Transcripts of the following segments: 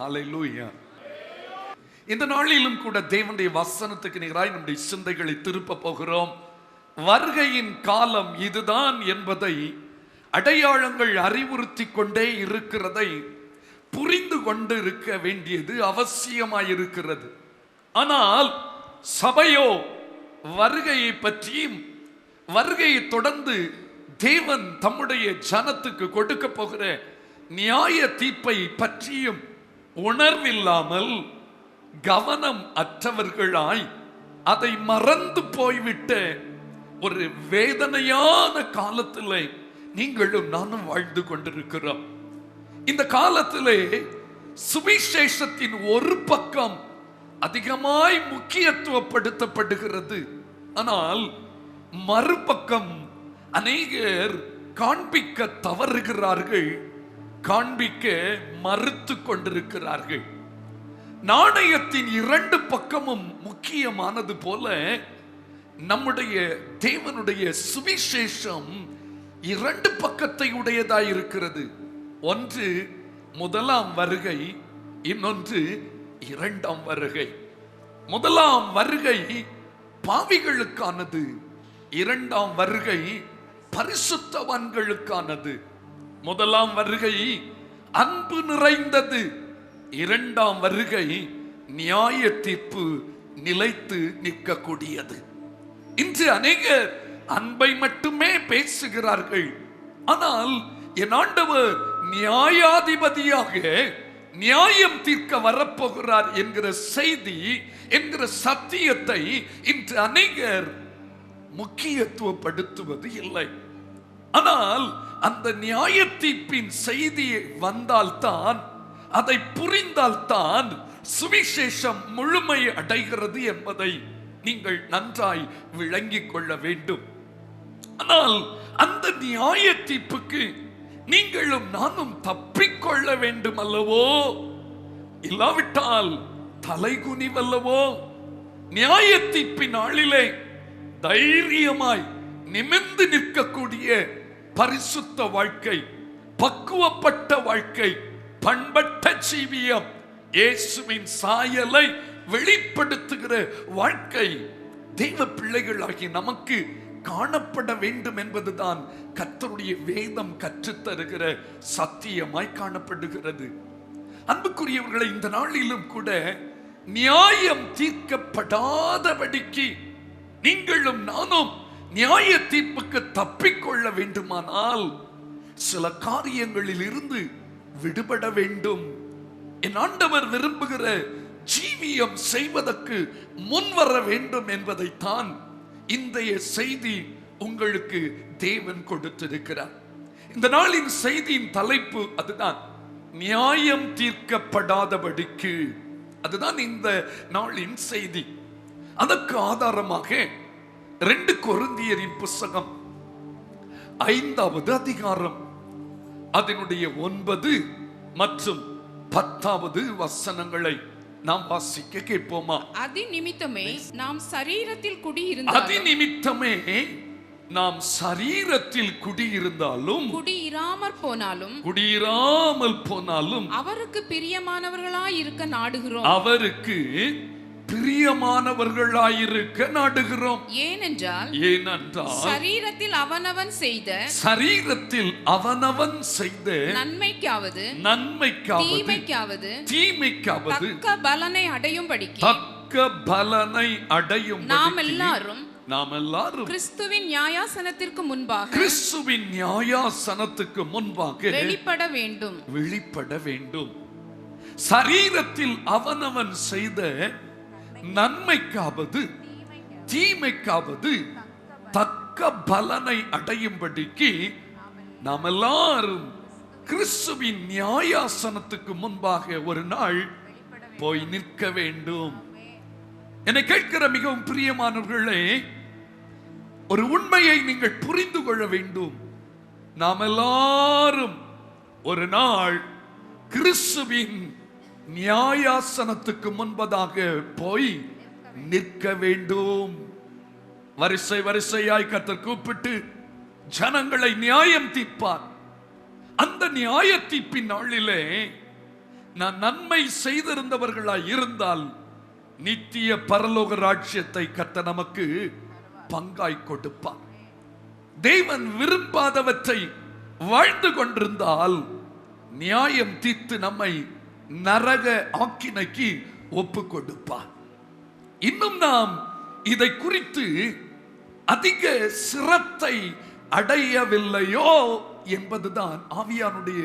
ஹல்லேலூயா. இந்த நாளிலும் கூட தேவனுடைய வசனத்துக்கு நிகராய் நம்முடைய சிந்தைகளை திருப்ப போகிறோம். வருகையின் காலம் இதுதான் என்பதை அடையாளங்கள் அறிவுறுத்தி கொண்டே இருக்கிறதை புரிந்து கொண்டு இருக்க வேண்டியது அவசியமாயிருக்கிறது. ஆனால் சபையோ வருகையை பற்றியும் வருகையை தொடர்ந்து தேவன் தம்முடைய ஜனத்துக்கு கொடுக்க போகிற நியாய தீர்ப்பை பற்றியும் உணர்வில்லாமல் கவனம் அற்றவர்களாய் அதை மறந்து போய்விட்ட ஒரு வேதனையான காலத்திலே நீங்களும் நானும் வாழ்ந்து கொண்டிருக்கிறோம். இந்த காலத்திலே சுவிசேஷத்தின் ஒரு பக்கம் அதிகமாய் முக்கியத்துவப்படுத்தப்படுகிறது. ஆனால் மறுபக்கம் அநேகர் காண்பிக்க தவறுகிறார்கள், காண்பிக்க மறுத்து கொண்டிருக்கிறார்கள். நாணயத்தின் இரண்டு பக்கமும் முக்கியமானது போல நம்முடைய தேவனுடைய சுவிசேஷம் இரண்டு பக்கத்தை உடையதாய் இருக்கிறது. ஒன்று முதலாம் வருகை, இன்னொன்று இரண்டாம் வருகை. முதலாம் வருகை பாவிகளுக்கானது, இரண்டாம் வருகை பரிசுத்தவான்களுக்கானது. முதலாம் வருகை அன்பு நிறைந்தது, இரண்டாம் வருகை நியாய தீர்ப்பு நிலைத்து நிற்கக்கூடியது. இன்று அநேகர் அன்பை மட்டுமே பேசுகிறார்கள். ஆனால் என் ஆண்டவர் நியாயாதிபதியாக நியாயம் தீர்க்க வரப்போகிறார் என்கிற செய்தி, என்கிற சத்தியத்தை இன்று அநேகர் முக்கியத்துவப்படுத்துவது இல்லை. ஆனால் அந்த நியாய தீர்ப்பின் செய்தி வந்தால்தான், அதை புரிந்தால்தான் சுவிசேஷம் முழுமை அடைகிறது என்பதை நீங்கள் நன்றாய் விளங்கிக் கொள்ள வேண்டும். ஆனால் அந்த நியாய தீர்ப்புக்கு நீங்களும் நானும் தப்பிக்கொள்ள வேண்டும் அல்லவோ? இல்லாவிட்டால் தலைகுனிவல்லவோ? நியாய தீர்ப்பின் நாளிலே தைரியமாய் நிமிர்ந்து நிற்கக்கூடிய பரிசுத்த வாழ்க்கை, பக்குவப்பட்ட வாழ்க்கை, பண்பட்ட ஜீவியம், இயேசுவின் சாயலை வெளிப்படுத்துகிற வாழ்க்கை தெய்வ பிள்ளைகளாகி நமக்கு காணப்பட வேண்டும் என்பதுதான் கர்த்தருடைய வேதம் கற்றுத்தருகிற சத்தியமாய் காணப்படுகிறது. அன்புக்குரியவர்களை, இந்த நாளிலும் கூட நியாயம் தீர்க்கப்படாதபடிக்கு நீங்களும் நானும் நியாய தீர்ப்புக்கு தப்பிக்கொள்ள வேண்டுமானால் சில காரியங்களில் இருந்து விடுபட வேண்டும். என் ஆண்டவர் விரும்புகிற ஜீவியம் செய்வதற்கு முன்வர வேண்டும் என்பதைத்தான் இன்றைய செய்தி உங்களுக்கு தேவன் கொடுத்திருக்கிறார். இந்த நாளின் செய்தியின் தலைப்பு அதுதான், நியாயம் தீர்க்கப்படாதபடிக்கு. அதுதான் இந்த நாளின் செய்தி. அதற்கு ஆதாரமாக 2 கொரிந்தியரின் புத்தகம் 5வது அதிகாரம் அதனுடைய 9 மற்றும் 10வது வசனங்களை நாம் வாசிக்க கேட்போமா? அதிநிமித்தமே நாம் சரீரத்தில் குடியிருந்தாலும் குடியிராமல் போனாலும் அவருக்கு பிரியமானவர்களாயிருக்க நாடுகிறோம். ஏனென்றால் சரீரத்தில் அவனவன் செய்த நன்மைக்காவது தீமைக்காவது தக்க பலனை அடையும்படிக்கு நாம் எல்லாரும் கிறிஸ்துவின் நியாயாசனத்திற்கு முன்பாக வெளிப்பட வேண்டும். சரீரத்தில் அவனவன் செய்த நன்மைக்காவது தீமைக்காவது தக்க பலனை அடையும்படிக்கு நாம் எல்லாரும் கிறிஸ்துவின் நியாயாசனத்துக்கு முன்பாக ஒரு நாள் போய் நிற்க வேண்டும். என்னை கேட்கிற மிகவும் பிரியமானவர்களே, ஒரு உண்மையை நீங்கள் புரிந்து கொள்ள வேண்டும். நாம் எல்லாரும் ஒரு நாள் கிறிஸ்துவின் நியாயாசனத்துக்கு முன்பதாக போய் நிற்க வேண்டும். வரிசை வரிசையாய் கர்த்தர் கூப்பிட்டு ஜனங்களை நியாயம் தீர்ப்பார். அந்த நியாய தீர்ப்பின் நாளிலே நான் நன்மை செய்திருந்தவர்களாய் இருந்தால் நித்திய பரலோக ராஜ்யத்தை கர்த்தர் நமக்கு பங்காய் கொடுப்பார். தேவன் விரும்பாதவற்றை வாழ்ந்து கொண்டிருந்தால் நியாயம் தீர்த்து நம்மை நரக ஆக்கினைக்கு ஒப்பு கொடுப்பார். இன்னும் நாம் இதை குறித்து அதிக சிரத்தை அடையவில்லையோ என்பதுதான் ஆவியானுடைய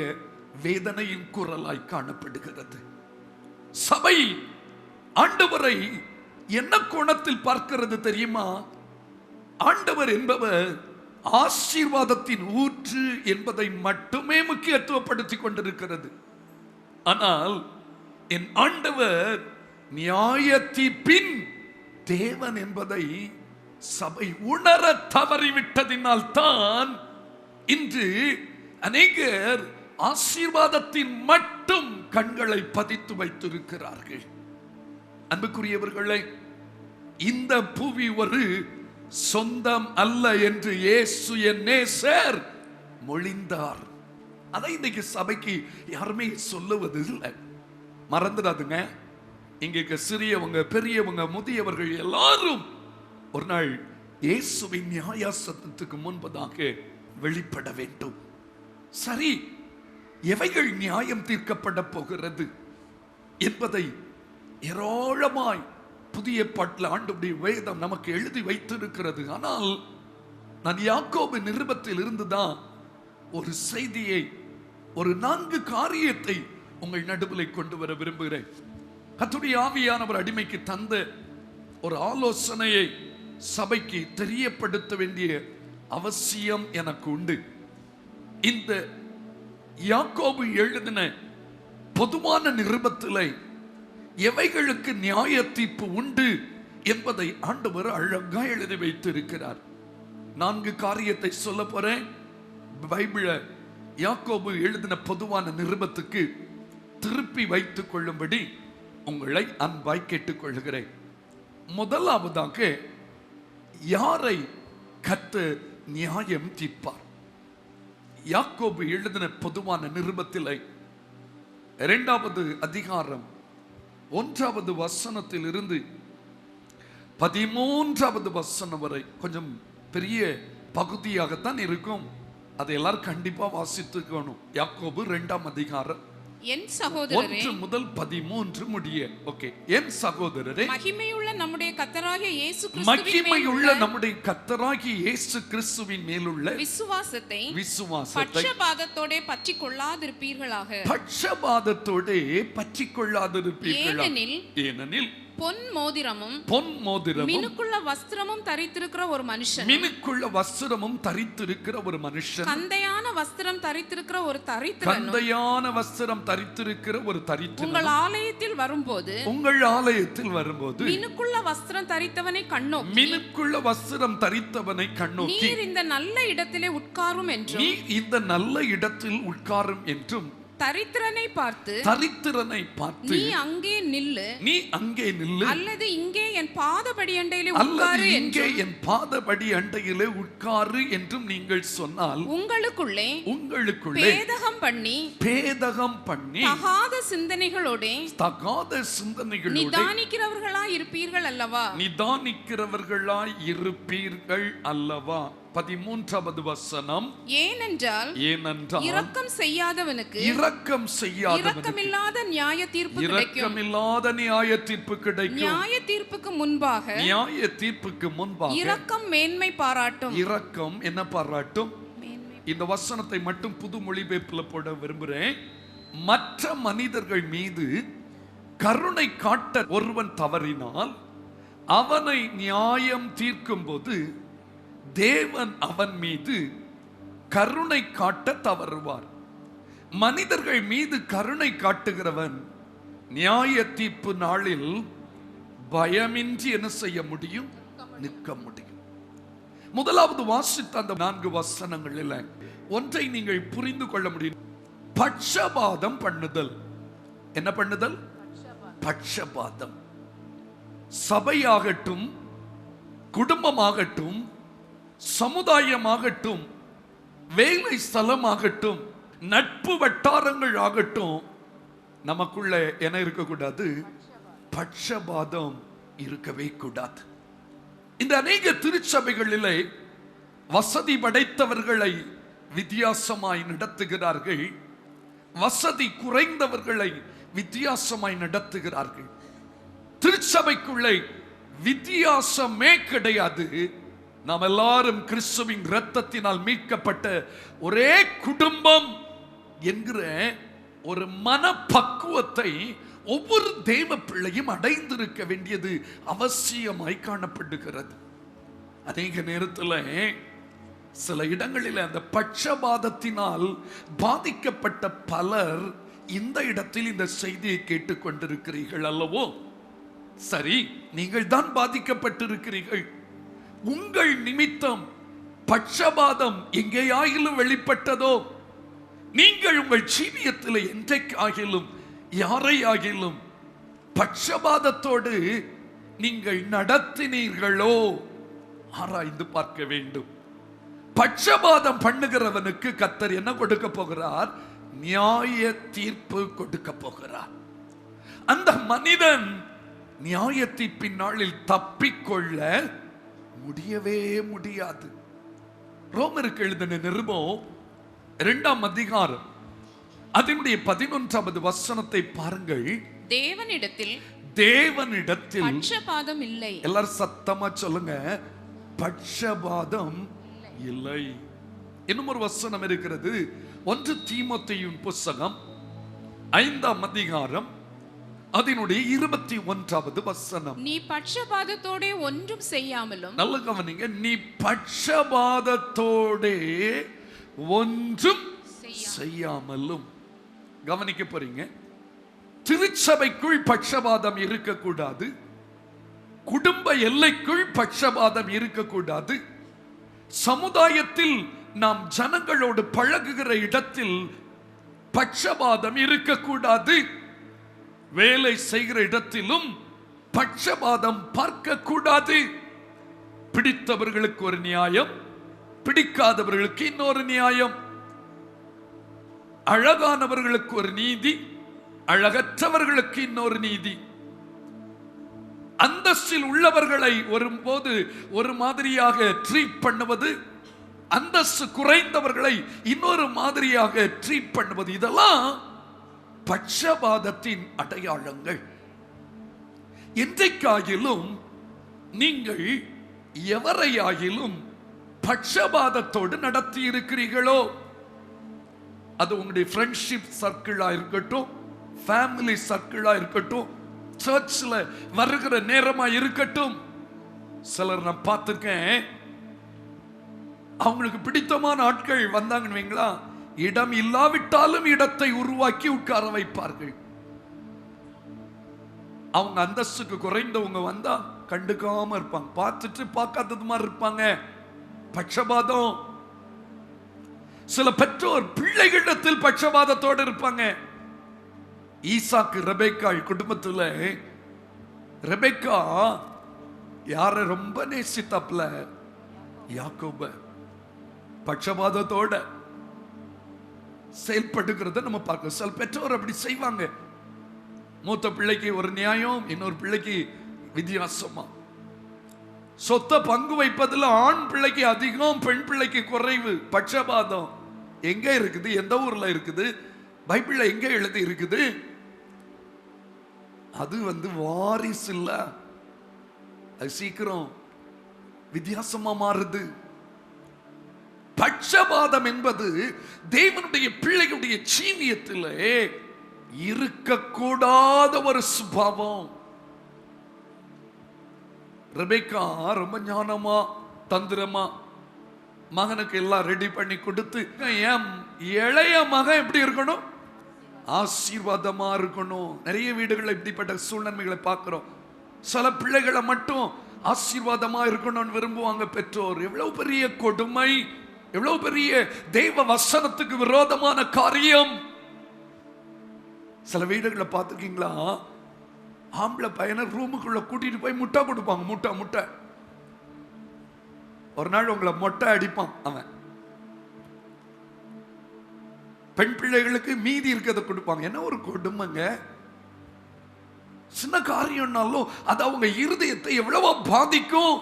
வேதனையின் குரலாய் காணப்படுகிறது. சபை ஆண்டவரை என்ன கோணத்தில் பார்க்கிறது தெரியுமா? ஆண்டவர் என்பவர் ஆசீர்வாதத்தின் ஊற்று என்பதை மட்டுமே முக்கியத்துவப்படுத்திக் கொண்டிருக்கிறது. ஆனால் என் ஆண்டவர் நியாய தீர்ப்பின் தேவன் என்பதை சபை உணர தவறிவிட்டதினால் தான் இன்று அநேகர் ஆசீர்வாதத்தின் மட்டும் கண்களை பதித்து வைத்திருக்கிறார்கள். அன்புக்குரியவர்களே, இந்த புவி ஒரு சொந்தம் அல்ல என்று இயேசு என் நேசர் மொழிந்தார். அதை இன்னைக்கு சபைக்கு யாருமே சொல்லுவது இல்லை. மறந்துடாதுங்க. இங்க சிறியவங்க, பெரியவங்க, முதியவர்கள் எல்லாரும் ஒரு நாள் இயேசுவின் நியாயாசனத்துக்கு முன்பதாக வெளிப்பட வேண்டும். சரி, எவைகள் நியாயம் தீர்க்கப்பட போகிறது என்பதை ஏராளமாய் புதிய பாட்டில் ஆண்டவருடைய வேதம் நமக்கு எழுதி வைத்திருக்கிறது. ஆனால் நான் யாக்கோபு நிருபத்தில் இருந்துதான் ஒரு செய்தியை, ஒரு 4 காரியத்தை உங்கள் நடுவில் கொண்டு வர விரும்புகிறேன். கர்த்தருடைய ஆவியானவர் அடிமைக்கு தந்த ஒரு ஆலோசனையை சபைக்கு தெரியப்படுத்த வேண்டிய அவசியம் எனக்கு உண்டு. இந்த யாக்கோபு எழுதின பொதுவான நிருபத்திலே எவைகளுக்கு நியாய தீர்ப்பு உண்டு என்பதை ஆண்டவர் அழகா எழுதி வைத்திருக்கிறார். 4 காரியத்தை சொல்ல போறேன். பைபிள யாக்கோபு எழுதின பொதுவான நிருபத்துக்கு திருப்பி வைத்துக் கொள்ளும்படி உங்களை அன்பாய் கேட்டுக்கொள்கிறேன். முதலாவதாக, யாரை கர்த்தர் நியாயம் தீர்ப்பார்? யாக்கோபு எழுதின பொதுவான நிருபத்தில் 2வது அதிகாரம் 1வது வசனத்தில் இருந்து 13வது வசனம் வரை கொஞ்சம் பெரிய பகுதியாகத்தான் இருக்கும். அதை எல்லாரும் கண்டிப்பா வாசித்துக்கணும். யாக்கோபு 2ஆம் அதிகாரம் என் சகோதரரே, 1 முதல் 13 முடிய. ஓகே. என் சகோதரரே, மகிமையுள்ள நம்முடைய கர்த்தராகிய இயேசு கிறிஸ்துவின் மேலுள்ள விசுவாசத்தை பட்சபாதத்தோடே பற்றிக் கொள்ளாதிருப்பீர்களாக. ஏனெனில் பொன் மோதிரமும் மினுக்குள்ள வஸ்திரமும் தரித்திருக்கிற ஒரு மனுஷன் கந்தையான வஸ்திரம் தரித்திருக்கிற ஒரு தரித்திரன் உங்கள் ஆலயத்தில் வரும்போது மினுக்குள்ள வஸ்திரம் தரித்தவனை கண்ணோக்கி நீர் இந்த நல்ல இடத்திலே உட்காரும் என்றும் தரித்திரனை பார்த்து நீ அங்கே நில்லு அல்லது இங்கே என் பாதபடி அண்டையிலே உட்காரு என்றும் நீங்கள் சொன்னால் உங்களுக்குள்ளே பேதகம் பண்ணி தகாத சிந்தனைகளோடு நிதானிக்கிறவர்களாய் இருப்பீர்கள் அல்லவா. 13வது வசனம், ஏனென்றால் இரக்கம் செய்யாதவனுக்கு இரக்கமில்லாத நியாய தீர்ப்பு கிடைக்கும். நியாய தீர்ப்புக்கு முன்பாக இரக்கம் மேன்மை பாராட்டும். இரக்கம் என்ன பாராட்டும்? இந்த வசனத்தை மட்டும் புது மொழிபெயர்ப்பில் போட விரும்புகிறேன். மற்ற மனிதர்கள் மீது கருணை காட்ட ஒருவன் தவறினால் அவனை நியாயம் தீர்க்கும் போது தேவன் அவன் மீது கருணை காட்ட தவறுவார். மனிதர்கள் மீது கருணை காட்டுகிறவன் நியாய தீர்ப்பு நாளில் பயமின்றி என்ன செய்ய முடியும்? நிற்க முடியும். முதலாவது வாசித்த அந்த 4 வசனங்களில் ஒன்றை நீங்கள் புரிந்து கொள்ள முடியும். பட்சபாதம் பண்ணுதல். என்ன பண்ணுதல்? பட்சபாதம். சபையாகட்டும், குடும்பமாகட்டும், சமுதாயமாகட்டும், வேலை ஸ்தலமாகட்டும், நட்பு வட்டாரங்கள் ஆகட்டும், நமக்குள்ள என்ன இருக்கக்கூடாது? பட்சபாதம் இருக்கவே கூடாது. இந்த அநேக திருச்சபைகளிலே வசதி படைத்தவர்களை வித்தியாசமாய் நடத்துகிறார்கள், வசதி குறைந்தவர்களை வித்தியாசமாய் நடத்துகிறார்கள். திருச்சபைக்குள்ளே வித்தியாசமே கிடையாது. நாம் எல்லாரும் கிறிஸ்துவின் இரத்தத்தினால் மீட்கப்பட்ட ஒரே குடும்பம் என்கிற ஒரு மனப்பக்குவத்தை ஒவ்வொரு தேவ பிள்ளையும் அடைந்திருக்க வேண்டியது அவசியமாய் காணப்படுகிறது. அநேக நேரத்தில் சில இடங்களில் அந்த பட்சபாதத்தினால் பாதிக்கப்பட்ட பலர் இந்த இடத்தில் இந்த செய்தியை கேட்டுக்கொண்டிருக்கிறீர்கள் அல்லவோ? சரி, நீங்கள் தான் பாதிக்கப்பட்டிருக்கிறீர்கள். உங்கள் நிமித்தம் பட்சபாதம் எங்கேயாயிலும் வெளிப்பட்டதோ, நீங்கள் உங்கள் ஜீவியத்தில் என்றைக்காகிலும் யாரை ஆகிலும் பட்சபாதத்தோடு நீங்கள் நடத்தினீர்களோ ஆராய்ந்து பார்க்க வேண்டும். பட்சபாதம் பண்ணுகிறவனுக்கு கர்த்தர் என்ன கொடுக்க போகிறார்? நியாய தீர்ப்பு கொடுக்க போகிறார். அந்த மனிதன் நியாய தீர்ப்பின் நாளில் தப்பிக்கொள்ள முடியவே முடியாது. ரோமருக்கு எழுதின நிருபம் 2ஆம் அதிகாரம் அதனுடைய 11வது வசனத்தை பாருங்கள். தேவனிடத்தில் பட்சபாதம் இல்லை. எல்லாரும் சத்தமா சொல்லுங்க, பட்சபாதம் இல்லை. இன்னும் ஒரு வசனம் இருக்கிறது, 1 தீமோத்தேயுவின் புத்தகம் 5ஆம் அதிகாரம் அதனுடைய 21வது வசனம். நீ பட்சபாதத்தோட ஒன்றும் செய்யாமலும், நல்ல கவனிங்க, நீ பட்சபாதத்தோட ஒன்றும் செய்யாமலும். கவனிக்க போறீங்க, திருச்சபைக்குள் பட்சபாதம் இருக்கக்கூடாது, குடும்ப எல்லைக்குள் பட்சபாதம் இருக்கக்கூடாது, சமுதாயத்தில் நாம் ஜனங்களோடு பழகுகிற இடத்தில் பட்சபாதம் இருக்கக்கூடாது, வேலை செய்கிற இடத்திலும் பட்சபாதம் பார்க்க கூடாது. பிடித்தவர்களுக்கு ஒரு நியாயம், பிடிக்காதவர்களுக்கு இன்னொரு நியாயம், அழகானவர்களுக்கு ஒரு நீதி, அழகற்றவர்களுக்கு இன்னொரு நீதி, அந்தஸ்தில் உள்ளவர்களை ஒருபோது ஒரு மாதிரியாக ட்ரீட் பண்ணுவது, அந்தஸ்து குறைந்தவர்களை இன்னொரு மாதிரியாக ட்ரீட் பண்ணுவது, இதெல்லாம் பட்சபாதத்தின் அடையாளங்கள். என்றைக்காகிலும் நீங்கள் எவரையாகிலும் பட்சபாதத்தோடு நடத்தி இருக்கிறீர்களோ, அது உங்களுடைய ஃப்ரெண்ட்ஷிப் சர்க்கிளா இருக்கட்டும், ஃபேமிலி சர்க்கிளா இருக்கட்டும், சர்ச்சில் வருகிற நேரமா இருக்கட்டும், சிலர் நான் பார்த்திருக்கேன், அவங்களுக்கு பிடித்தமான ஆட்கள் வந்தாங்கன்னு வைங்களா, இடம் இல்லாவிட்டாலும் இடத்தை உருவாக்கி உட்கார வைப்பார்கள். அவங்க அந்தஸ்துக்கு குறைந்தவங்க வந்தா கண்டுக்காம இருப்பாங்க, பார்த்துட்டு பார்க்காதது மாதிரி இருப்பாங்க. பட்சபாதம். சில பெற்றோர் பிள்ளைகளிடத்தில் பட்சபாதத்தோடு இருப்பாங்க. ஈசாக்கு ரெபெக்காள் குடும்பத்துல ரெபெக்கா யார ரொம்ப நேசித்தாப்ல? யாக்கோப. பட்சபாதத்தோட செயல்படுகிறத நம்ம பார்க்க. சில பெற்றோர் அப்படி செய்வாங்க. மூத்த பிள்ளைக்கு ஒரு நியாயம், இன்னொரு பிள்ளைக்கு வித்தியாசமா. சொத்தை பங்கு வைப்பதில் ஆண் பிள்ளைக்கு அதிகம், பெண் பிள்ளைக்கு குறைவு. பட்சபாதம் எங்க இருக்குது? எந்த ஊர்ல இருக்குது? பைபிள்ல எங்க எழுதி இருக்குது? அது வாரிசு இல்ல, அது சீக்கிரம் வித்தியாசமா மாறுது. பட்சபாதம் என்பது தேவனுடைய பிள்ளைகளுடைய ஜீவியத்திலே இருக்கக்கூடாத ஒரு சுபாவம். ரெபெக்கா ரொம்ப ஞானமா தந்திரமா மகனுக்கு எல்லாம் ரெடி பண்ணி கொடுத்து, என் இளைய மகன் எப்படி இருக்கணும்? ஆசீர்வாதமா இருக்கணும். நிறைய வீடுகளில் இப்படிப்பட்ட சூழ்நிலைகளை பார்க்கிறோம். சில பிள்ளைகளை மட்டும் ஆசீர்வாதமா இருக்கணும்னு விரும்புவாங்க பெற்றோர். எவ்வளவு பெரிய கொடுமை, எவ்வளவு பெரிய தெய்வ வசனத்துக்கு விரோதமான காரியம். சில வீடுகளை பார்த்துருக்கீங்களா? ஆம்பளை பையனை ரூமுக்குள்ள கூட்டிட்டு போய் முட்டை கொடுப்பாங்க. முட்டை முட்டை. ஒரு நாள் உங்களை மொட்டை அடிப்பான் அவன். பெண் பிள்ளைகளுக்கு மீதி இருக்கிறத கொடுப்பாங்க. என்ன ஒரு கொடுமைங்க! சின்ன காரியம்னாலும் அது அவங்க இருதயத்தை எவ்வளவோ பாதிக்கும்.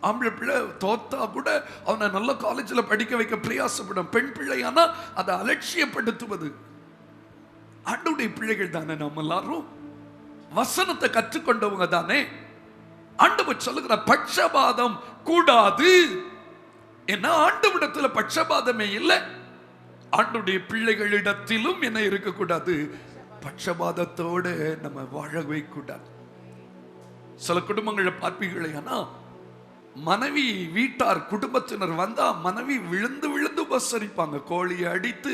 ஆம்பளை பிள்ளை தோத்தா கூட அவனை நல்ல காலேஜில் படிக்க வைக்க பிரயாசப்படும். பெண் பிள்ளையானா அதை அலட்சியப்படுத்துவது. ஆண்டவருடைய பிள்ளைகள் தானே நம்ம எல்லாரும், வசனத்தை கற்றுக்கொண்டவங்க தானே. ஆண்டவர் சொல்லுகிற பட்சபாதம் கூடாது. ஏன்னா ஆண்டவரிடத்துல பட்சபாதமே இல்லை. ஆண்டவருடைய பிள்ளைகளிடத்திலும் என்ன இருக்கக்கூடாது? பட்சபாதத்தோடு நம்ம வாழவே கூடாது. சில குடும்பங்களை பார்ப்பீங்களே, ஆனா மனைவி வீட்டார் குடும்பத்தினர் வந்தா மனைவி விழுந்து விழுந்து உபசரிப்பாங்க. கோழியை அடித்து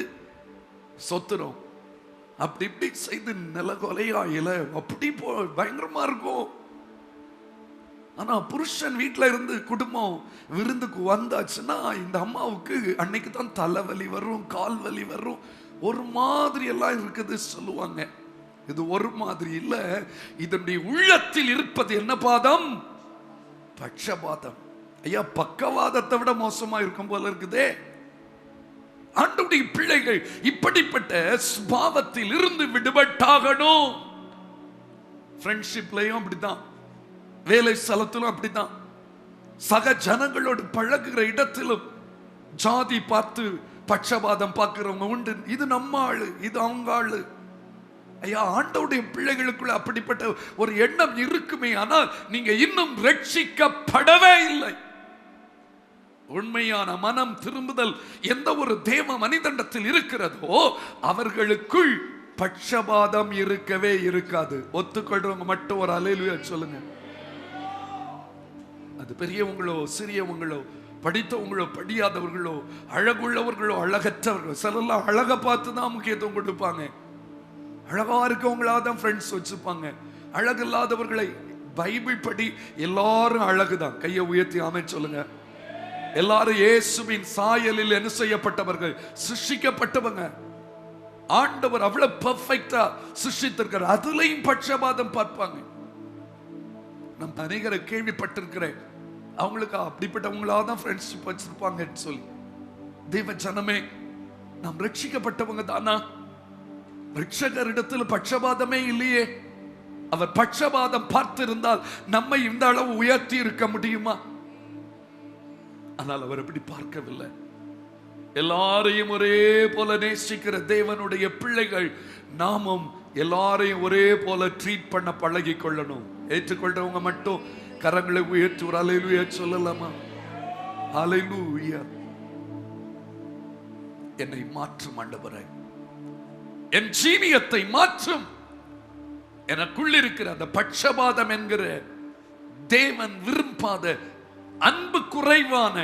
சொத்துரும், அப்படி இப்படி செய்து நிலகொலையா இல அப்படி பயங்கரமா இருக்கும். ஆனா புருஷன் வீட்டுல இருந்து குடும்பம் விருந்துக்கு வந்தாச்சுன்னா இந்த அம்மாவுக்கு அன்னைக்கு தான் தலைவலி வரும், கால் வலி வரும், ஒரு மாதிரி எல்லாம் இருக்குது சொல்லுவாங்க. இது ஒரு மாதிரி இல்ல, இதனுடைய உள்ளத்தில் இருப்பது என்ன பாதம்? பட்சபாதம். ஐயா, பக்கவாதத்தை விட மோசமா இருக்கும் போல இருக்குதே. ஆண்டவருடைய பிள்ளைகள் இப்படிப்பட்ட சுபாவத்தில் இருந்து விடுபட்டாகணும். ஃப்ரெண்ட்ஷிப்லயும் அப்படித்தான், வேலை ஸ்தலத்திலும் அப்படித்தான், சக ஜனங்களோடு பழகுகிற இடத்திலும் ஜாதி பார்த்து பட்சபாதம் பார்க்கிறவங்க உண்டு. இது நம்ம ஆளு, இது அவங்க ஆளு. ஐயா, ஆண்டவருடைய பிள்ளைகளுக்குள்ள அப்படிப்பட்ட ஒரு எண்ணம் இருக்குமே, ஆனால் நீங்க இன்னும் ரட்சிக்கப்படவே இல்லை. உண்மையான மனம் திரும்புதல் எந்த ஒரு தேவ மனிதண்டத்தில் இருக்கிறதோ அவர்களுக்குள் பட்சபாதம் இருக்கவே இருக்காது. ஒத்துக்கொள்றவங்க மட்டும் ஒரு அல்லேலூயா சொல்லுங்க. அது பெரியவங்களோ சிறியவங்களோ, படித்தவங்களோ படியாதவர்களோ, அழகுள்ளவர்களோ அழகற்றவர்களோ. சிலர்லாம் அழகை பார்த்து தான் முக்கியத்துவம் கொடுப்பாங்க. அழகா இருக்கவங்களாதான் ஃப்ரெண்ட்ஸ் வச்சுப்பாங்க. அழகு இல்லாதவர்களை, பைபிள் படி எல்லாரும் அழகுதான். கையை உயர்த்தி ஆமென் சொல்லுங்க. எல்லாரும் இயேசுவின் சாயலில் என்ன செய்யப்பட்டவர்கள், சிருஷ்டிக்கப்பட்டவங்க. ஆண்டவர் அவ்வளவு பெர்ஃபெக்ட்டா சிருஷ்டித்திருக்கிறார். அதுலயும் பட்சபாதம் பார்ப்பாங்க. நான் அநேகரை கேள்விப்பட்டிருக்கிறேன், அவங்களுக்கு அப்படிப்பட்டவங்களாதான் ஃப்ரெண்ட்ஷிப் வச்சிருப்பாங்கன்னு சொல்லி. தேவ ஜனமே, நாம் ரட்சிக்கப்பட்டவங்க தானா? ரட்சகரிடத்தில் பட்சபாதமே இல்லையே. அவர் பட்சபாதம் பார்த்திருந்தால் நம்மை இந்த அளவு உயர்த்தி இருக்க முடியுமா? ஆனால் அவர் அப்படி பார்க்கவில்லை. எல்லாரையும் ஒரே போல நேசிக்கிற தேவனுடைய பிள்ளைகள் நாமும் எல்லாரையும் ஒரே போல ட்ரீட் பண்ண பழகி கொள்ளணும். ஏற்றுக்கொள்றவங்க மட்டும் கரங்களை உயர்த்தி ஒரு அல்லேலூயா சொல்லலாமா? அல்லேலூயா. என்னை மாற்றும் ஆண்டவரே, என் ஜீவியத்தை மாற்றும். எனக்குள் இருக்கிற அந்த பட்சபாதம் என்கிற தேவன் விரும்பாத அன்பு குறைவான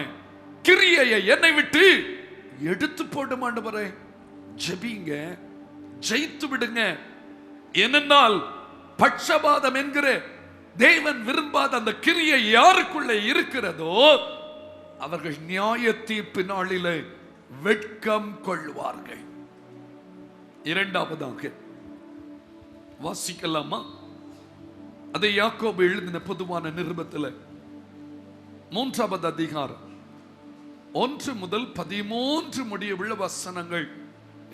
கிரியையை என்னை விட்டு எடுத்து போடும் ஆண்டவரே. ஜெபிங்க, ஜெயித்து விடுங்க. ஏனென்றால் பட்சபாதம் என்கிற தேவன் விரும்பாத அந்த கிரியை யாருக்குள்ளே இருக்கிறதோ அவர்கள் நியாய தீர்ப்பு நாளிலே வெட்கம் கொள்வார்கள். இரண்டாவதாக வாசிக்கலாமா? அதை யாக்கோபு எழுதின பொதுவான நிருபத்தில் 3வது அதிகாரம் 1 முதல் 13 முடியவுள்ள வசனங்கள்.